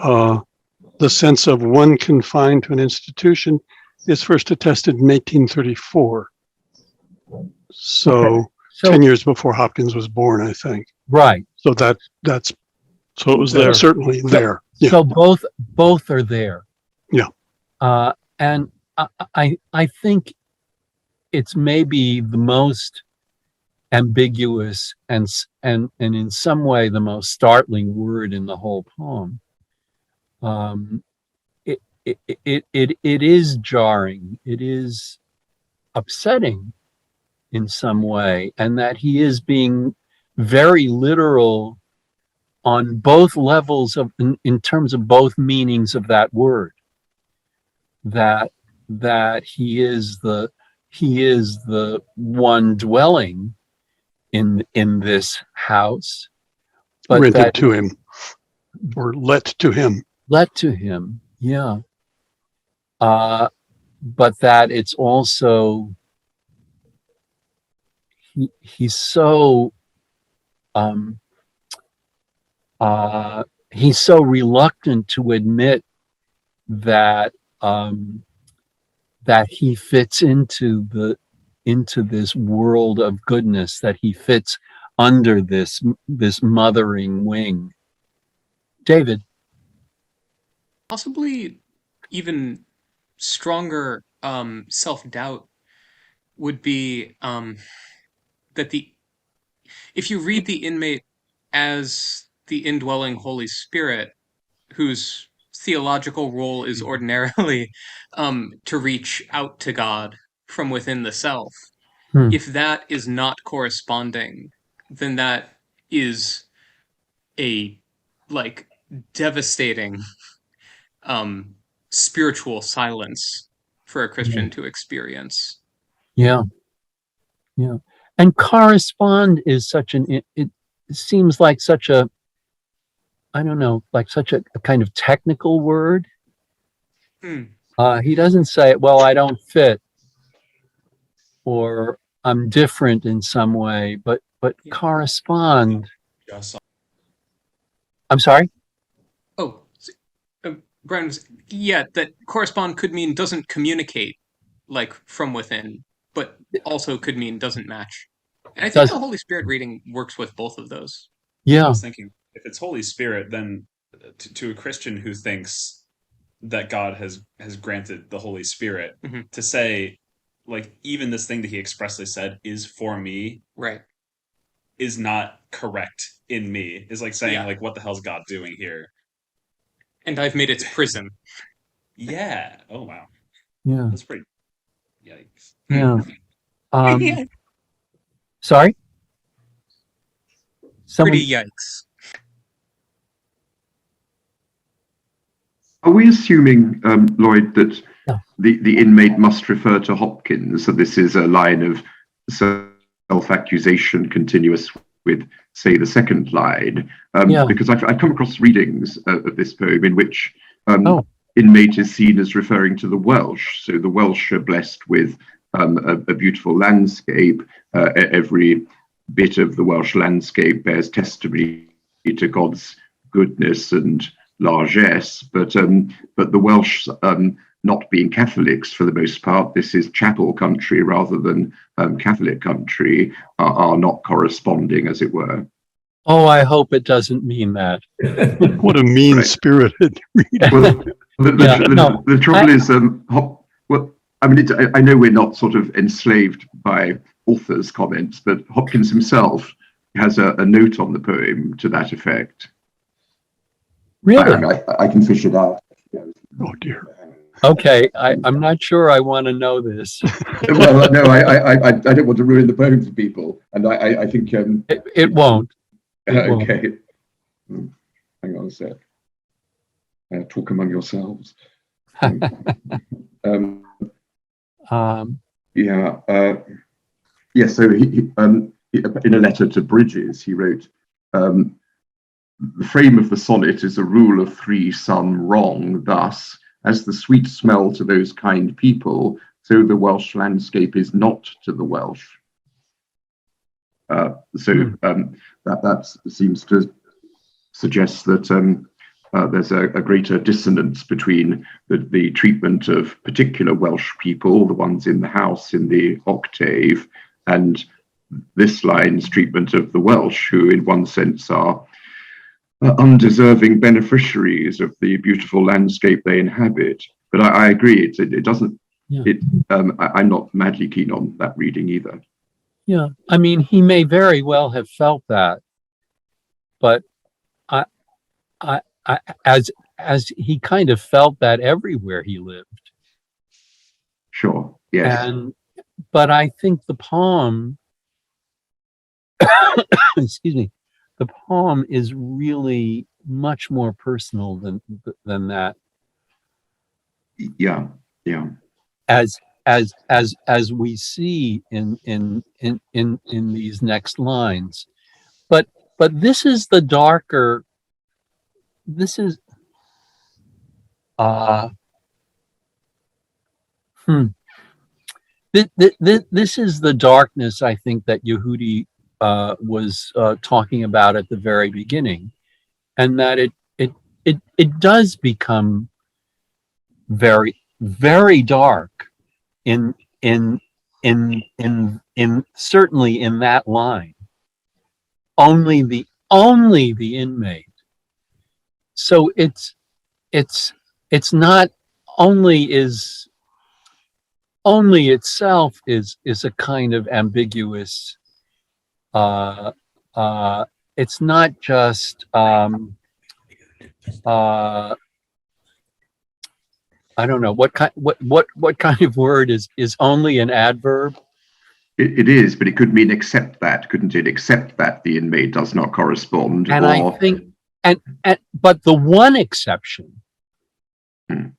the sense of one confined to an institution is first attested in 1834. So 10 years before Hopkins was born, I think. Right. So that's So it was there. certainly there. Yeah. So both are there. Yeah. And I think it's maybe the most ambiguous and in some way the most startling word in the whole poem. It is jarring. It is upsetting in some way, and that he is being very literal on both levels of in terms of both meanings of that word. That he is the one dwelling in this house, but rented to him or let to him. Let to him, yeah. But that it's also he's so reluctant to admit that that he fits into this world of goodness, that he fits under this mothering wing. David? Possibly even stronger self-doubt would be that if you read the inmate as the indwelling Holy Spirit, whose theological role is ordinarily to reach out to God from within the self, if that is not corresponding, then that is a devastating spiritual silence for a Christian to experience. Yeah. And correspond is it seems like such a, I don't know, like such a kind of technical word. He doesn't say, well, I don't fit, or I'm different in some way, but correspond. I'm sorry? Oh, Brian, that correspond could mean doesn't communicate from within, but also could mean doesn't match. And I think the Holy Spirit reading works with both of those. Yeah. I was thinking, if it's Holy Spirit, then to a Christian who thinks that God has granted the Holy Spirit, to say, even this thing that he expressly said is for me, right, is not correct in me, is like saying, what the hell's God doing here? And I've made its prison. Yeah. Oh, wow. Yeah. That's pretty, yikes. Yeah. Sorry? Pretty yikes. Are we assuming, Lloyd, that the inmate must refer to Hopkins? So this is a line of self-accusation continuous with, say, the second line. Because I've come across readings of this poem in which inmate is seen as referring to the Welsh. So the Welsh are blessed with a beautiful landscape. Every bit of the Welsh landscape bears testimony to God's goodness and largesse, but the Welsh, not being Catholics for the most part, this is chapel country rather than Catholic country, are not corresponding, as it were. Oh, I hope it doesn't mean that. What a mean-spirited reader. Well, the trouble is, I know we're not sort of enslaved by authors' comments, but Hopkins himself has a note on the poem to that effect. Really? I can fish it out. Oh dear. Okay, I'm not sure I want to know this. Well, no, I don't want to ruin the poem for people, and I think It won't. It won't. okay. Hang on a sec. Talk among yourselves. Yeah. So he, in a letter to Bridges, he wrote, "The frame of the sonnet is a rule of three some wrong. Thus, as the sweet smell to those kind people, so the Welsh landscape is not to the Welsh." That seems to suggest that there's a greater dissonance between the treatment of particular Welsh people, the ones in the house in the octave, and this line's treatment of the Welsh, who in one sense are undeserving beneficiaries of the beautiful landscape they inhabit. But I agree, it doesn't. Yeah. I'm not madly keen on that reading either. Yeah, I mean, he may very well have felt that, but as he kind of felt that everywhere he lived. Sure. Yes. But I think the poem, excuse me, the poem is really much more personal than that. Yeah. As we see in these next lines, but this is the darker. This is this is the darkness, I think, that Yehudi was talking about at the very beginning, and that it does become very, very dark in certainly in that line. Only the inmate. So it's not only itself is a kind of ambiguous. It's not just I don't know what kind of word is only an adverb. It is, but it could mean except that, couldn't it? Except that the inmate does not correspond. And I think, but the one exception,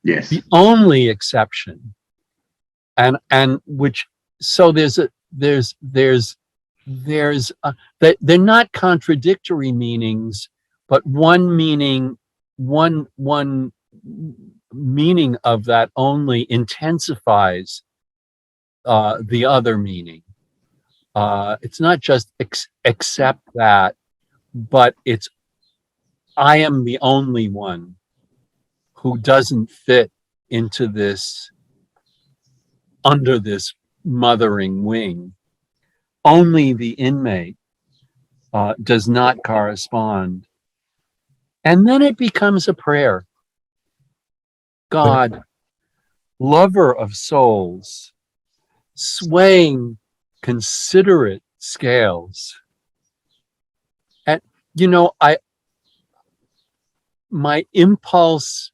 yes, the only exception, and which, so they're not contradictory meanings, but one meaning of that only intensifies the other meaning. It's not just accept that, but it's I am the only one who doesn't fit into this, under this mothering wing. Only the inmate does not correspond. And then it becomes a prayer. God, lover of souls, swaying considerate scales. And my impulse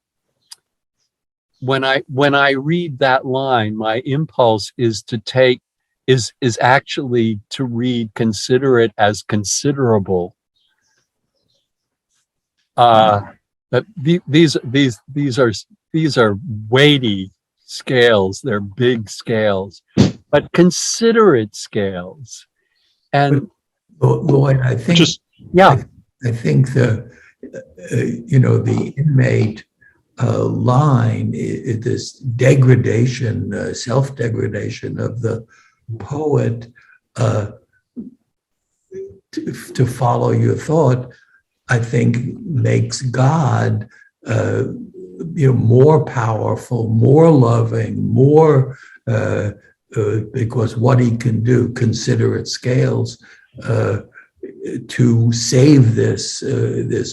when I read that line, my impulse is actually to read considerate as considerable. But these are weighty scales. They're big scales, but considerate scales. And Lloyd, I think I think the inmate line, this degradation, self-degradation of the poet, to follow your thought, I think makes God more powerful, more loving, more because what he can do, considerate scales, to save this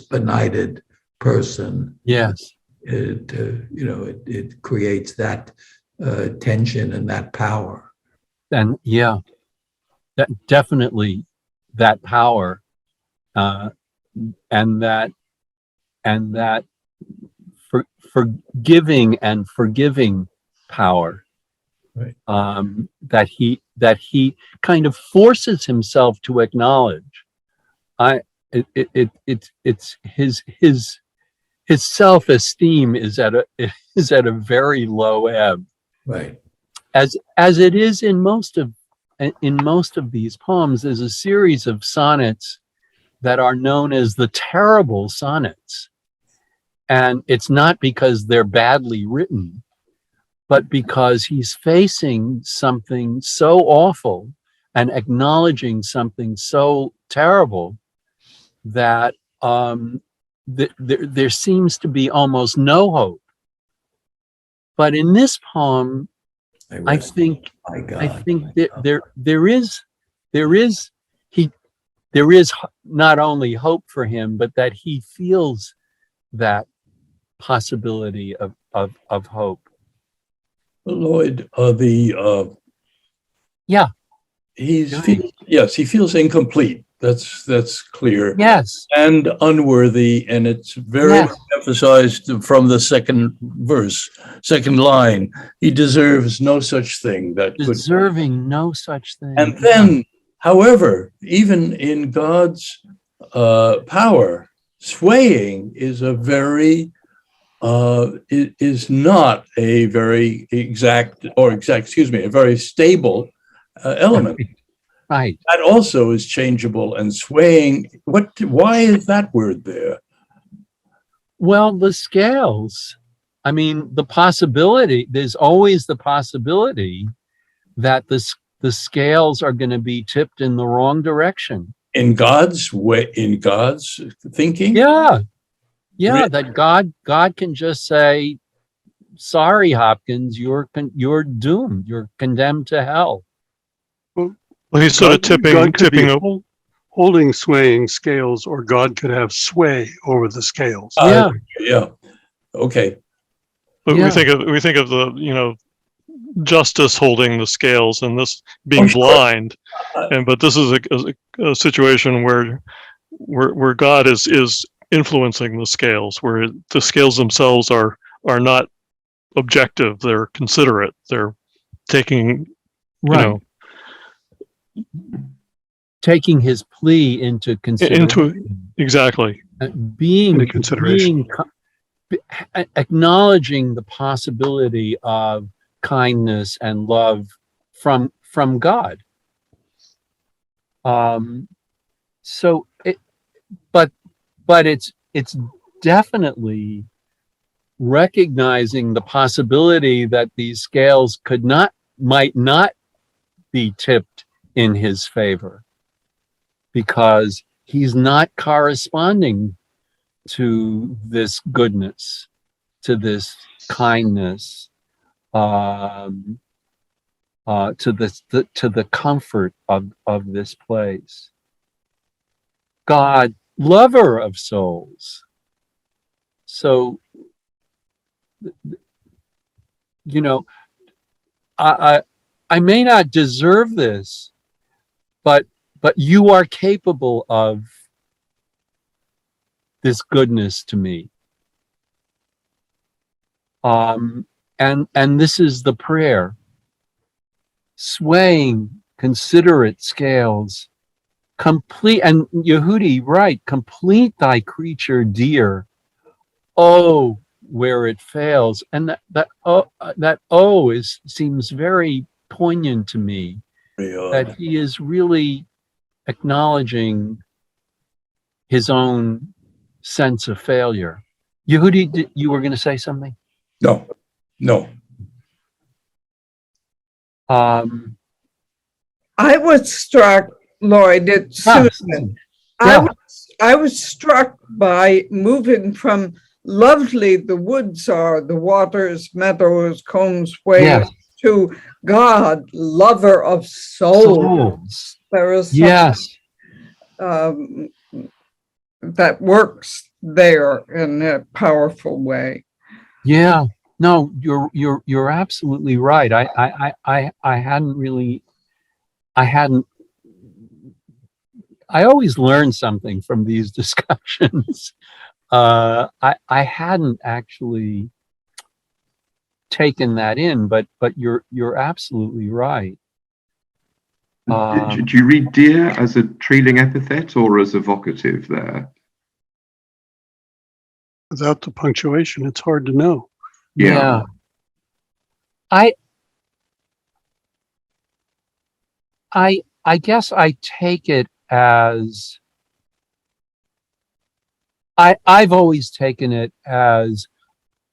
benighted person. Yes, it creates that tension and that power. And that definitely that power, and that forgiving and forgiving power, Right. that he kind of forces himself to acknowledge. It's his self-esteem is at a very low ebb, Right. as it is in most of these poems. There's a series of sonnets that are known as the terrible sonnets, and it's not because they're badly written, but because he's facing something so awful and acknowledging something so terrible that there seems to be almost no hope. But in this poem, I think there is not only hope for him, but that he feels that possibility of hope. Lloyd, yeah, he feels incomplete. That's clear. Yes, and unworthy, and it's very emphasized from the second verse, second line. He deserves no such thing. Deserving no such thing. And then, however, even in God's power, swaying is a very is not a very a very stable element. Right. That also is changeable and swaying. Why is that word there? Well, the scales. I mean, the possibility, there's always the possibility that the scales are going to be tipped in the wrong direction. In God's way, in God's thinking? Yeah. Yeah, that God can just say, sorry, Hopkins, you're doomed. You're condemned to hell. Well, he's sort of tipping over. Holding swaying scales, or God could have sway over the scales. Yeah. Okay. But we think of the justice holding the scales, and this being blind, but this is a situation where God is influencing the scales, where the scales themselves are not objective. They're considerate. They're taking taking his plea into consideration. Exactly. Being consideration. Acknowledging the possibility of kindness and love from God. But it's definitely recognizing the possibility that these scales might not be tipped in his favor, because he's not corresponding to this goodness, to this kindness, to the comfort of this place. God, lover of souls. So, I may not deserve this, but you are capable of this goodness to me. And this is the prayer. Swaying, considerate scales, complete, and Yehudi, right, complete thy creature dear. Oh, where it fails. And that seems very poignant to me, that he is really acknowledging his own sense of failure. Yehudi, you were going to say something? No. I was struck, Lloyd, it's Susan. I was struck by moving from lovely the woods are, the waters, meadows, combs, waves, to God, lover of souls. There is something, that works there in a powerful way. Yeah, no, you're absolutely right. I I always learn something from these discussions. I hadn't actually taken that in, but you're absolutely right. Do you read dear as a trailing epithet or as a vocative there? Without the punctuation, it's hard to know. Yeah. I guess I take it as I've always taken it as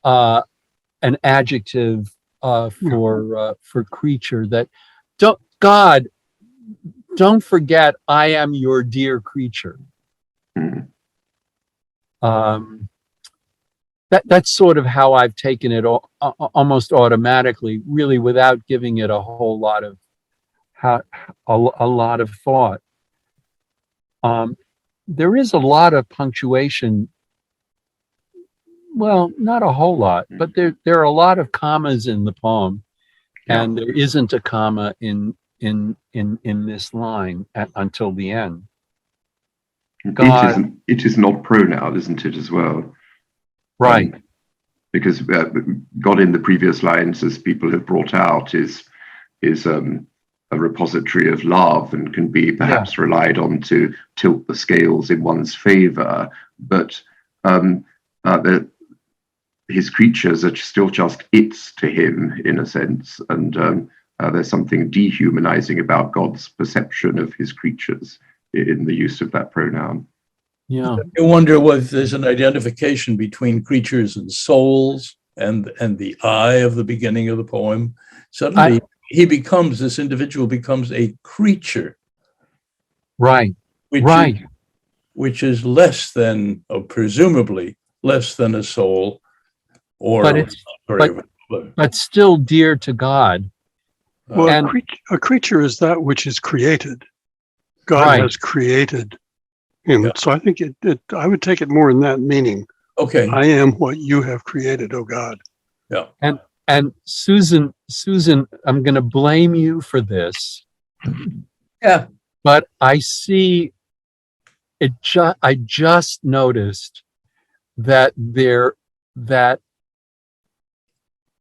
an adjective for creature, that God, don't forget I am your dear creature. That's sort of how I've taken it almost automatically, really, without giving it a whole lot of a lot of thought. There is a lot of punctuation. Well, not a whole lot, but there are a lot of commas in the poem, and there isn't a comma in this line until the end. God, it is not pronoun, isn't it, as well? Right. Because God in the previous lines, as people have brought out, is a repository of love and can be perhaps relied on to tilt the scales in one's favor. But his creatures are still just its to him, in a sense. And there's something dehumanizing about God's perception of his creatures in the use of that pronoun. Yeah. I wonder if there's an identification between creatures and souls and the I of the beginning of the poem. Suddenly, this individual becomes a creature. Right. Which is less than, or presumably less than a soul, or but still dear to God. Well, a creature is that which is created. God has created him. So I think I would take it more in that meaning. Okay. I am what you have created, oh God. Yeah. And Susan, I'm going to blame you for this. Yeah. But I see it. I just noticed that that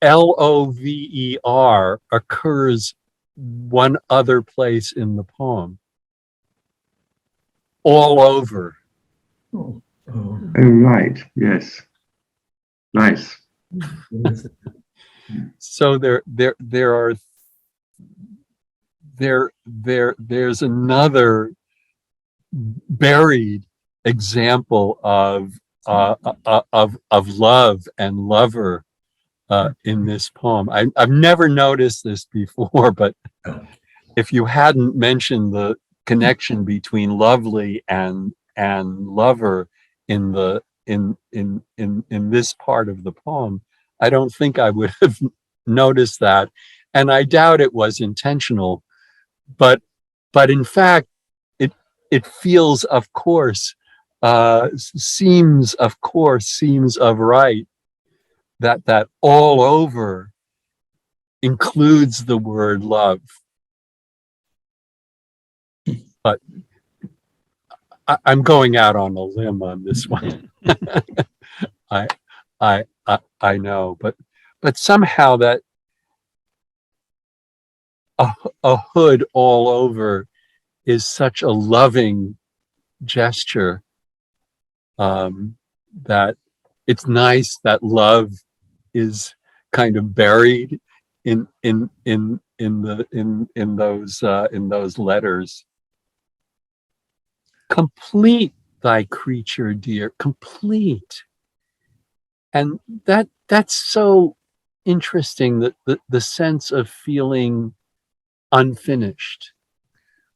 LOVER occurs one other place in the poem. All over. Oh, right. Yes. Nice. So there's another buried example of love and lover in this poem. I've never noticed this before, but if you hadn't mentioned the connection between lovely and lover in this part of the poem, I don't think I would have noticed that, and I doubt it was intentional. But in fact, it feels, of course, seems of right that all over includes the word love. But I'm going out on a limb on this one. I know, but somehow that a hood all over is such a loving gesture, that it's nice that love is kind of buried in those letters. Complete thy creature, dear, complete. And that's so interesting, that the sense of feeling unfinished.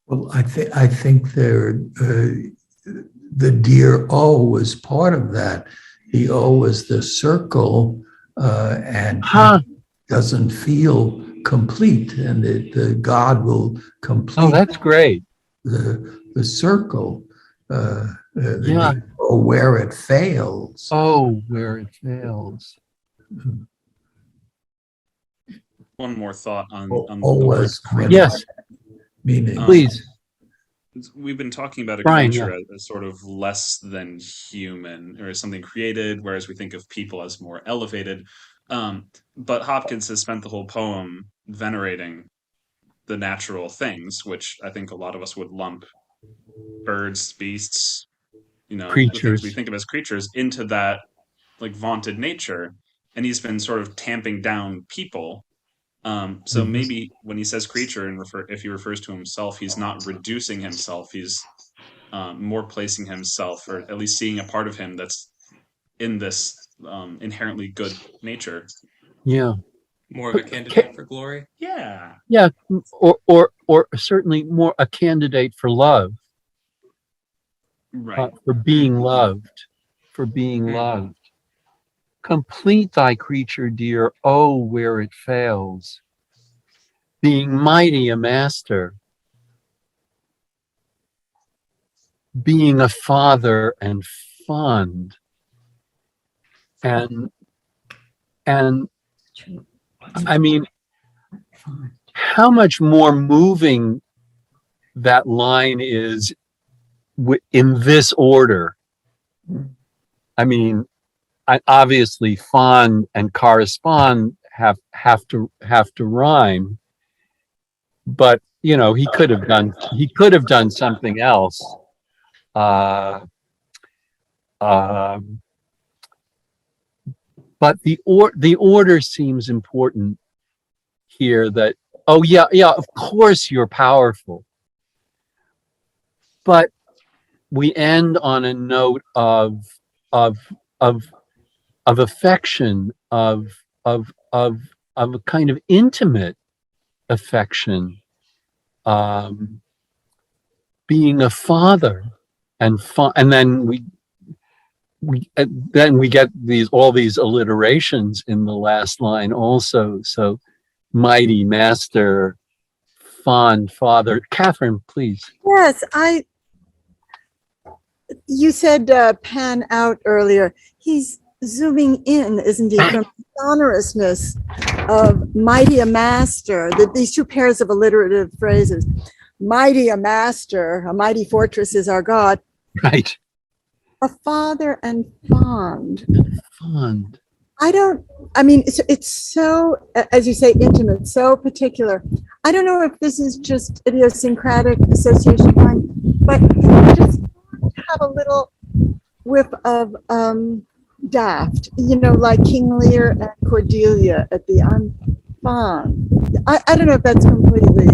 Well, I think the dear O was part of that. The O was the circle, and doesn't feel complete, and the God will complete. Oh, that's great. The circle, or where it fails. Oh, where it fails. One more thought on Always. Yes. Meaning. Please. we've been talking about a Brian, creature yeah. as sort of less than human or as something created, whereas we think of people as more elevated. But Hopkins has spent the whole poem venerating the natural things, which I think a lot of us would lump birds, beasts, the things we Creatures. think of as creatures into that like vaunted nature. And he's been sort of tamping down people. So Mhm. maybe when he says creature and if he refers to himself, he's not reducing himself. He's more placing himself, or at least seeing a part of him that's in this inherently good nature. Yeah. More of a candidate for glory. Yeah. Yeah. Or certainly more a candidate for love, Right. for being loved, for being loved. Complete thy creature, dear, oh, where it fails. Being mighty a master, being a father and fond, and I mean, how much more moving that line is in this order. I mean, obviously fond and correspond have to rhyme, but he could have done something else. But the order seems important here. That of course you're powerful, but we end on a note of affection, of a kind of intimate affection, being a father, and then we get all these alliterations in the last line also. So mighty master, fond father. Catherine, please. Yes, you said pan out earlier. He's zooming in, isn't he, from the sonorousness of mighty a master, these two pairs of alliterative phrases. Mighty a master, a mighty fortress is our God. Right. A father and fond. Fond. It's so, as you say, intimate, so particular. I don't know if this is just idiosyncratic association line, but I just have a little whiff of Daft, like King Lear and Cordelia at the I'm fond. I don't know if that's completely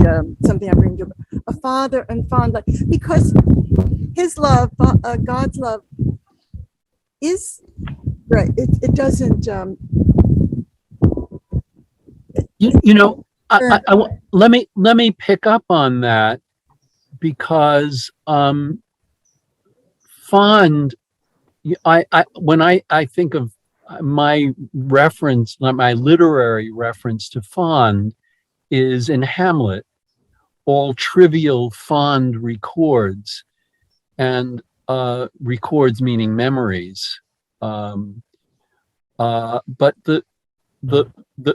something I'm bringing to a father and fond, because his love, God's love, is right. It doesn't. Let me pick up on that, because fond. When I think of my reference, my literary reference to fond, is in Hamlet. All trivial fond records, and records meaning memories. But the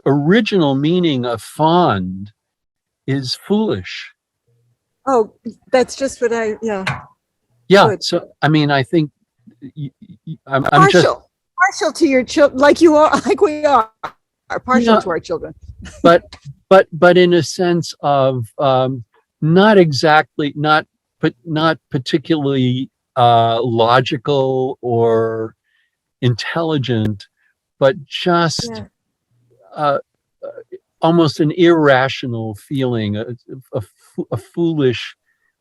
original meaning of fond is foolish. Oh, that's just what Yeah. Good. So I think I'm partial to your children, like you are, like we are partial to our children. but in a sense of not particularly logical or intelligent, but just almost an irrational feeling, a foolish.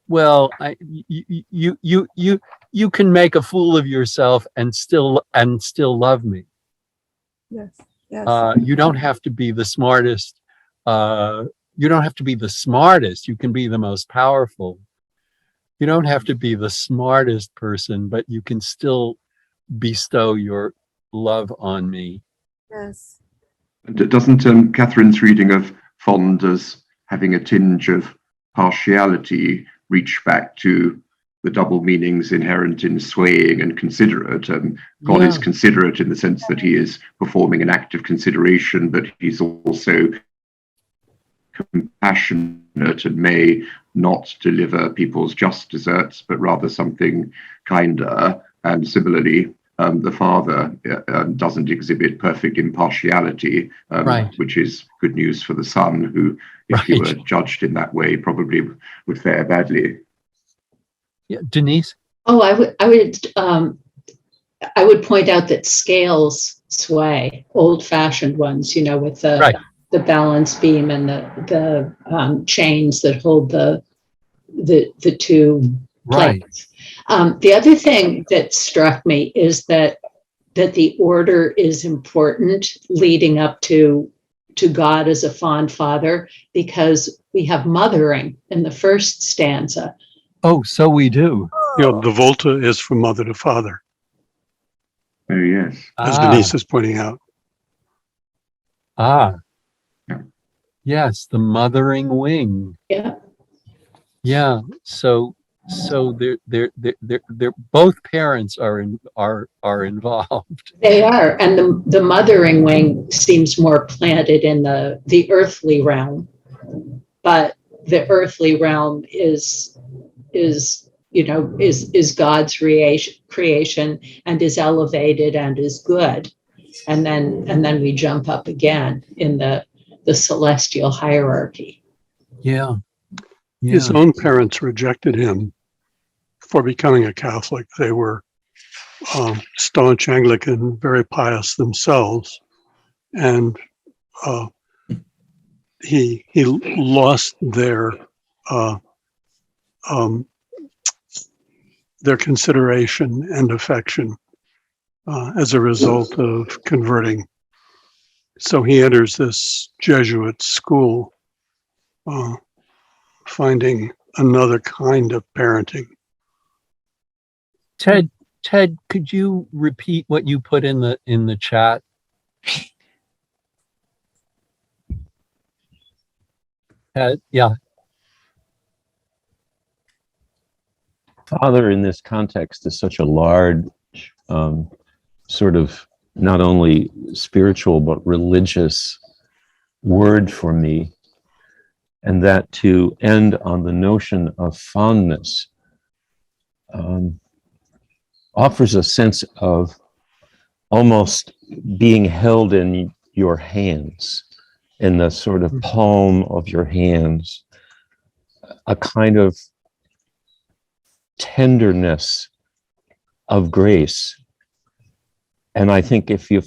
Well, you can make a fool of yourself and still love me. Yes. You don't have to be the smartest. You don't have to be the smartest. You can be the most powerful. You don't have to be the smartest person, but you can still bestow your love on me. Yes. Doesn't Catherine's reading of fond as having a tinge of partiality reach back to the double meanings inherent in swaying and considerate? God is considerate in the sense that he is performing an act of consideration, but he's also compassionate and may not deliver people's just desserts, but rather something kinder. And similarly, the father doesn't exhibit perfect impartiality, which is good news for the son, who, if he were judged in that way, probably would fare badly. Yeah, Denise? Oh, I would point out that scales sway, old-fashioned ones, with the balance beam and the chains that hold the two plates. The other thing that struck me is that the order is important leading up to God as a fond father, because we have mothering in the first stanza. Oh, so we do. The volta is from mother to father. Oh, yes. As Denise is pointing out. Yes, the mothering wing. Yeah. Yeah. So they're both parents are involved. They are, and the mothering wing seems more planted in the earthly realm, but the earthly realm is God's creation and is elevated and is good, and then we jump up again in the celestial hierarchy. Yeah. His own parents rejected him for becoming a Catholic. They were staunch Anglican, very pious themselves, and he lost their consideration and affection as a result of converting. So he enters this Jesuit school, finding another kind of parenting. Ted, could you repeat what you put in the chat? Yeah. Father in this context is such a large sort of not only spiritual but religious word for me, and that to end on the notion of fondness offers a sense of almost being held in your hands, in the sort of palm of your hands, a kind of tenderness of grace. And I think if you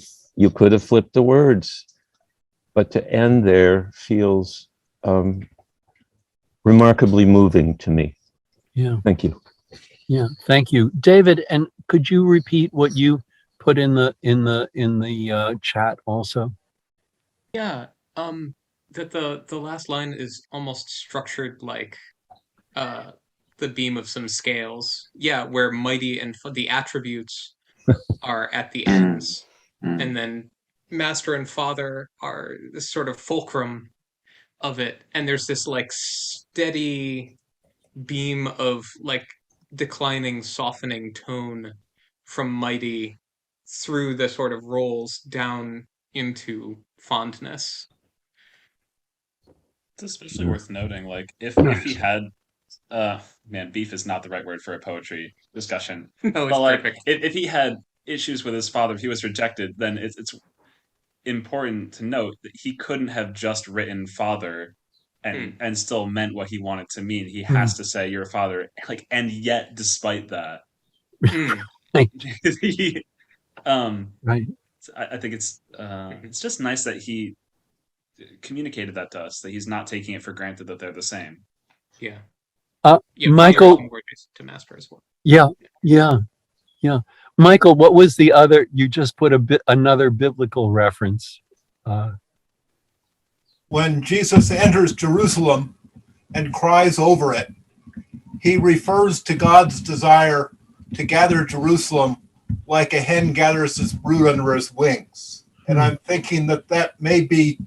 could have flipped the words, but to end there feels remarkably moving to me. Yeah. Thank you. Yeah, thank you, David. And could you repeat what you put in the chat also? Yeah, that the last line is almost structured like the beam of some scales. Yeah, where mighty and the attributes are at the ends, and then master and father are this sort of fulcrum of it, and there's this like steady beam of like declining, softening tone from mighty through the sort of rolls down into fondness. It's especially worth noting, like if he had beef is not the right word for a poetry discussion. No, it's but like perfect. if he had issues with his father, if he was rejected, then it's important to note that he couldn't have just written father and still meant what he wanted to mean. He has to say you're a father, like, and yet despite that, he, right. I think it's just nice that he communicated that to us, that he's not taking it for granted that they're the same. Yeah. Michael, to master as well. Yeah. Michael, what was the other? You just put another biblical reference. When Jesus enters Jerusalem and cries over it, he refers to God's desire to gather Jerusalem like a hen gathers its brood under his wings. And I'm thinking that may be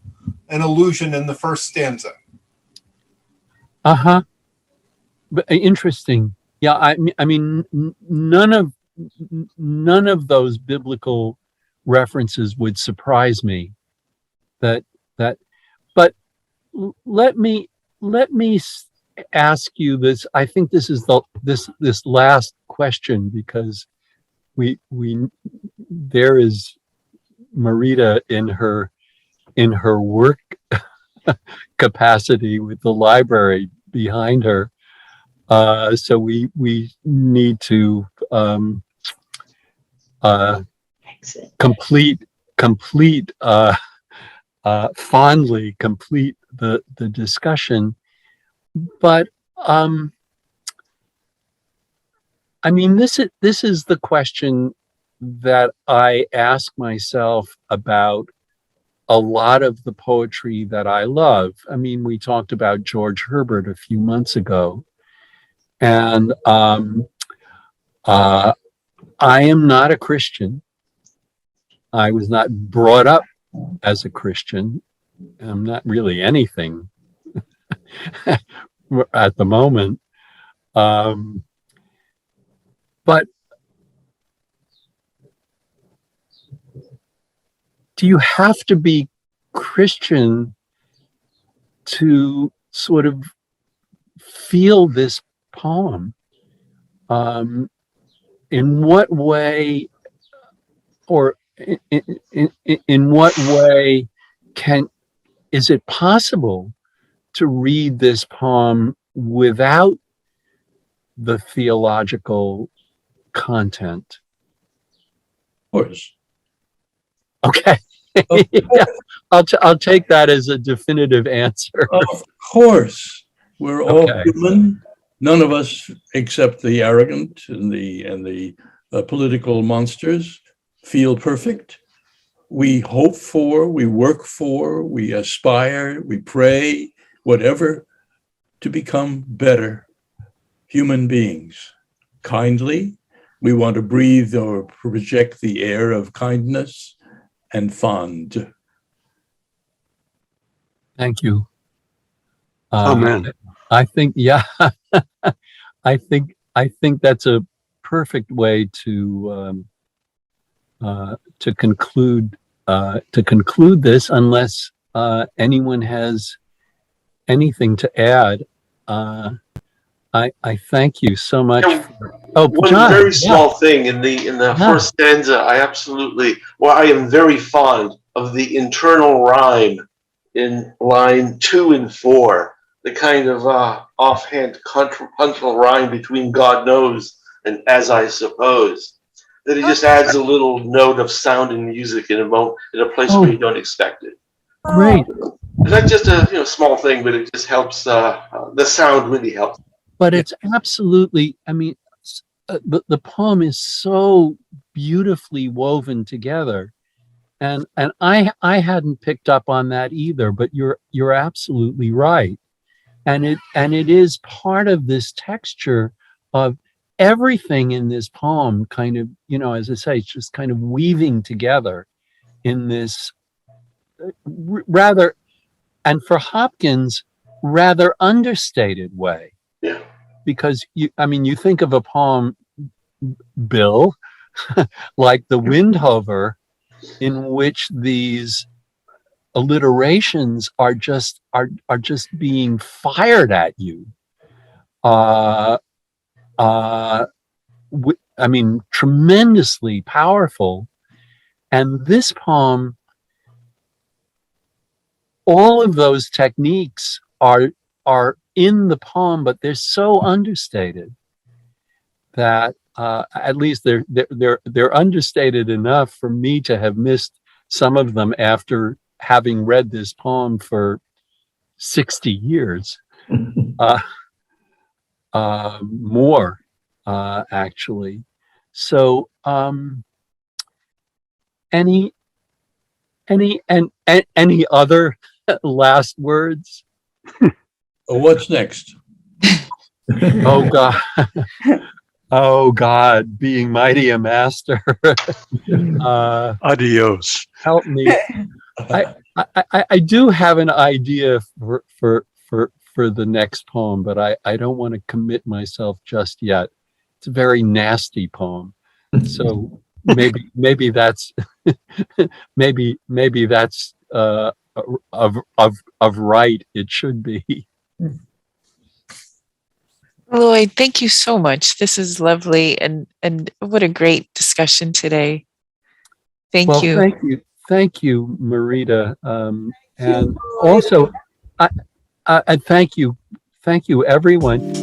an allusion in the first stanza. But interesting. Yeah, I mean, none of those biblical references would surprise me. But let me ask you this. I think this is this last question, because we there is Marita in her work capacity with the library behind her. So we need to fondly complete the discussion. But I mean, this is the question that I ask myself about a lot of the poetry that I love. I mean, we talked about George Herbert a few months ago, and I am not a Christian. I was not brought up as a Christian. I'm not really anything at the moment. But do you have to be Christian to sort of feel this poem? In what way, or in what way is it possible to read this poem without the theological content? Of course. Okay. Yeah, I'll take that as a definitive answer. Of course, we're all human. None of us, except the arrogant and the political monsters, feel perfect. We hope for, we work for, we aspire, we pray, whatever, to become better human beings. Kindly, we want to breathe or project the air of kindness and fond. Thank you. Amen. I think, yeah, I think that's a perfect way to conclude this, unless anyone has anything to add. I thank you so much. One John, very small thing in the first stanza, I am very fond of the internal rhyme in line 2 and 4, the kind of offhand contrapuntal rhyme between God knows and as I suppose, that it just adds a little note of sound and music in a place where you don't expect it. Great. That's just a small thing, but it just helps. The sound really helps. But it's absolutely, I mean, the poem is so beautifully woven together, and I hadn't picked up on that either. But you're absolutely right, and it is part of this texture of everything in this poem. Kind of, as I say, it's just kind of weaving together in this rather, and for Hopkins, rather understated way. Yeah. Because you think of a poem, Bill, like the Windhover, in which these alliterations are just being fired at you. Tremendously powerful. And this poem, all of those techniques are in the poem, but they're so understated that at least they're understated enough for me to have missed some of them after having read this poem for 60 years, more actually. So any other last words? What's next? Oh God. Oh God, being mighty a master. Adios. Help me. I do have an idea for the next poem, but I don't want to commit myself just yet. It's a very nasty poem. So maybe that's maybe that's of right it should be. Lloyd, thank you so much. This is lovely, and what a great discussion today. Thank you. Thank you, Marita, and also I thank you everyone.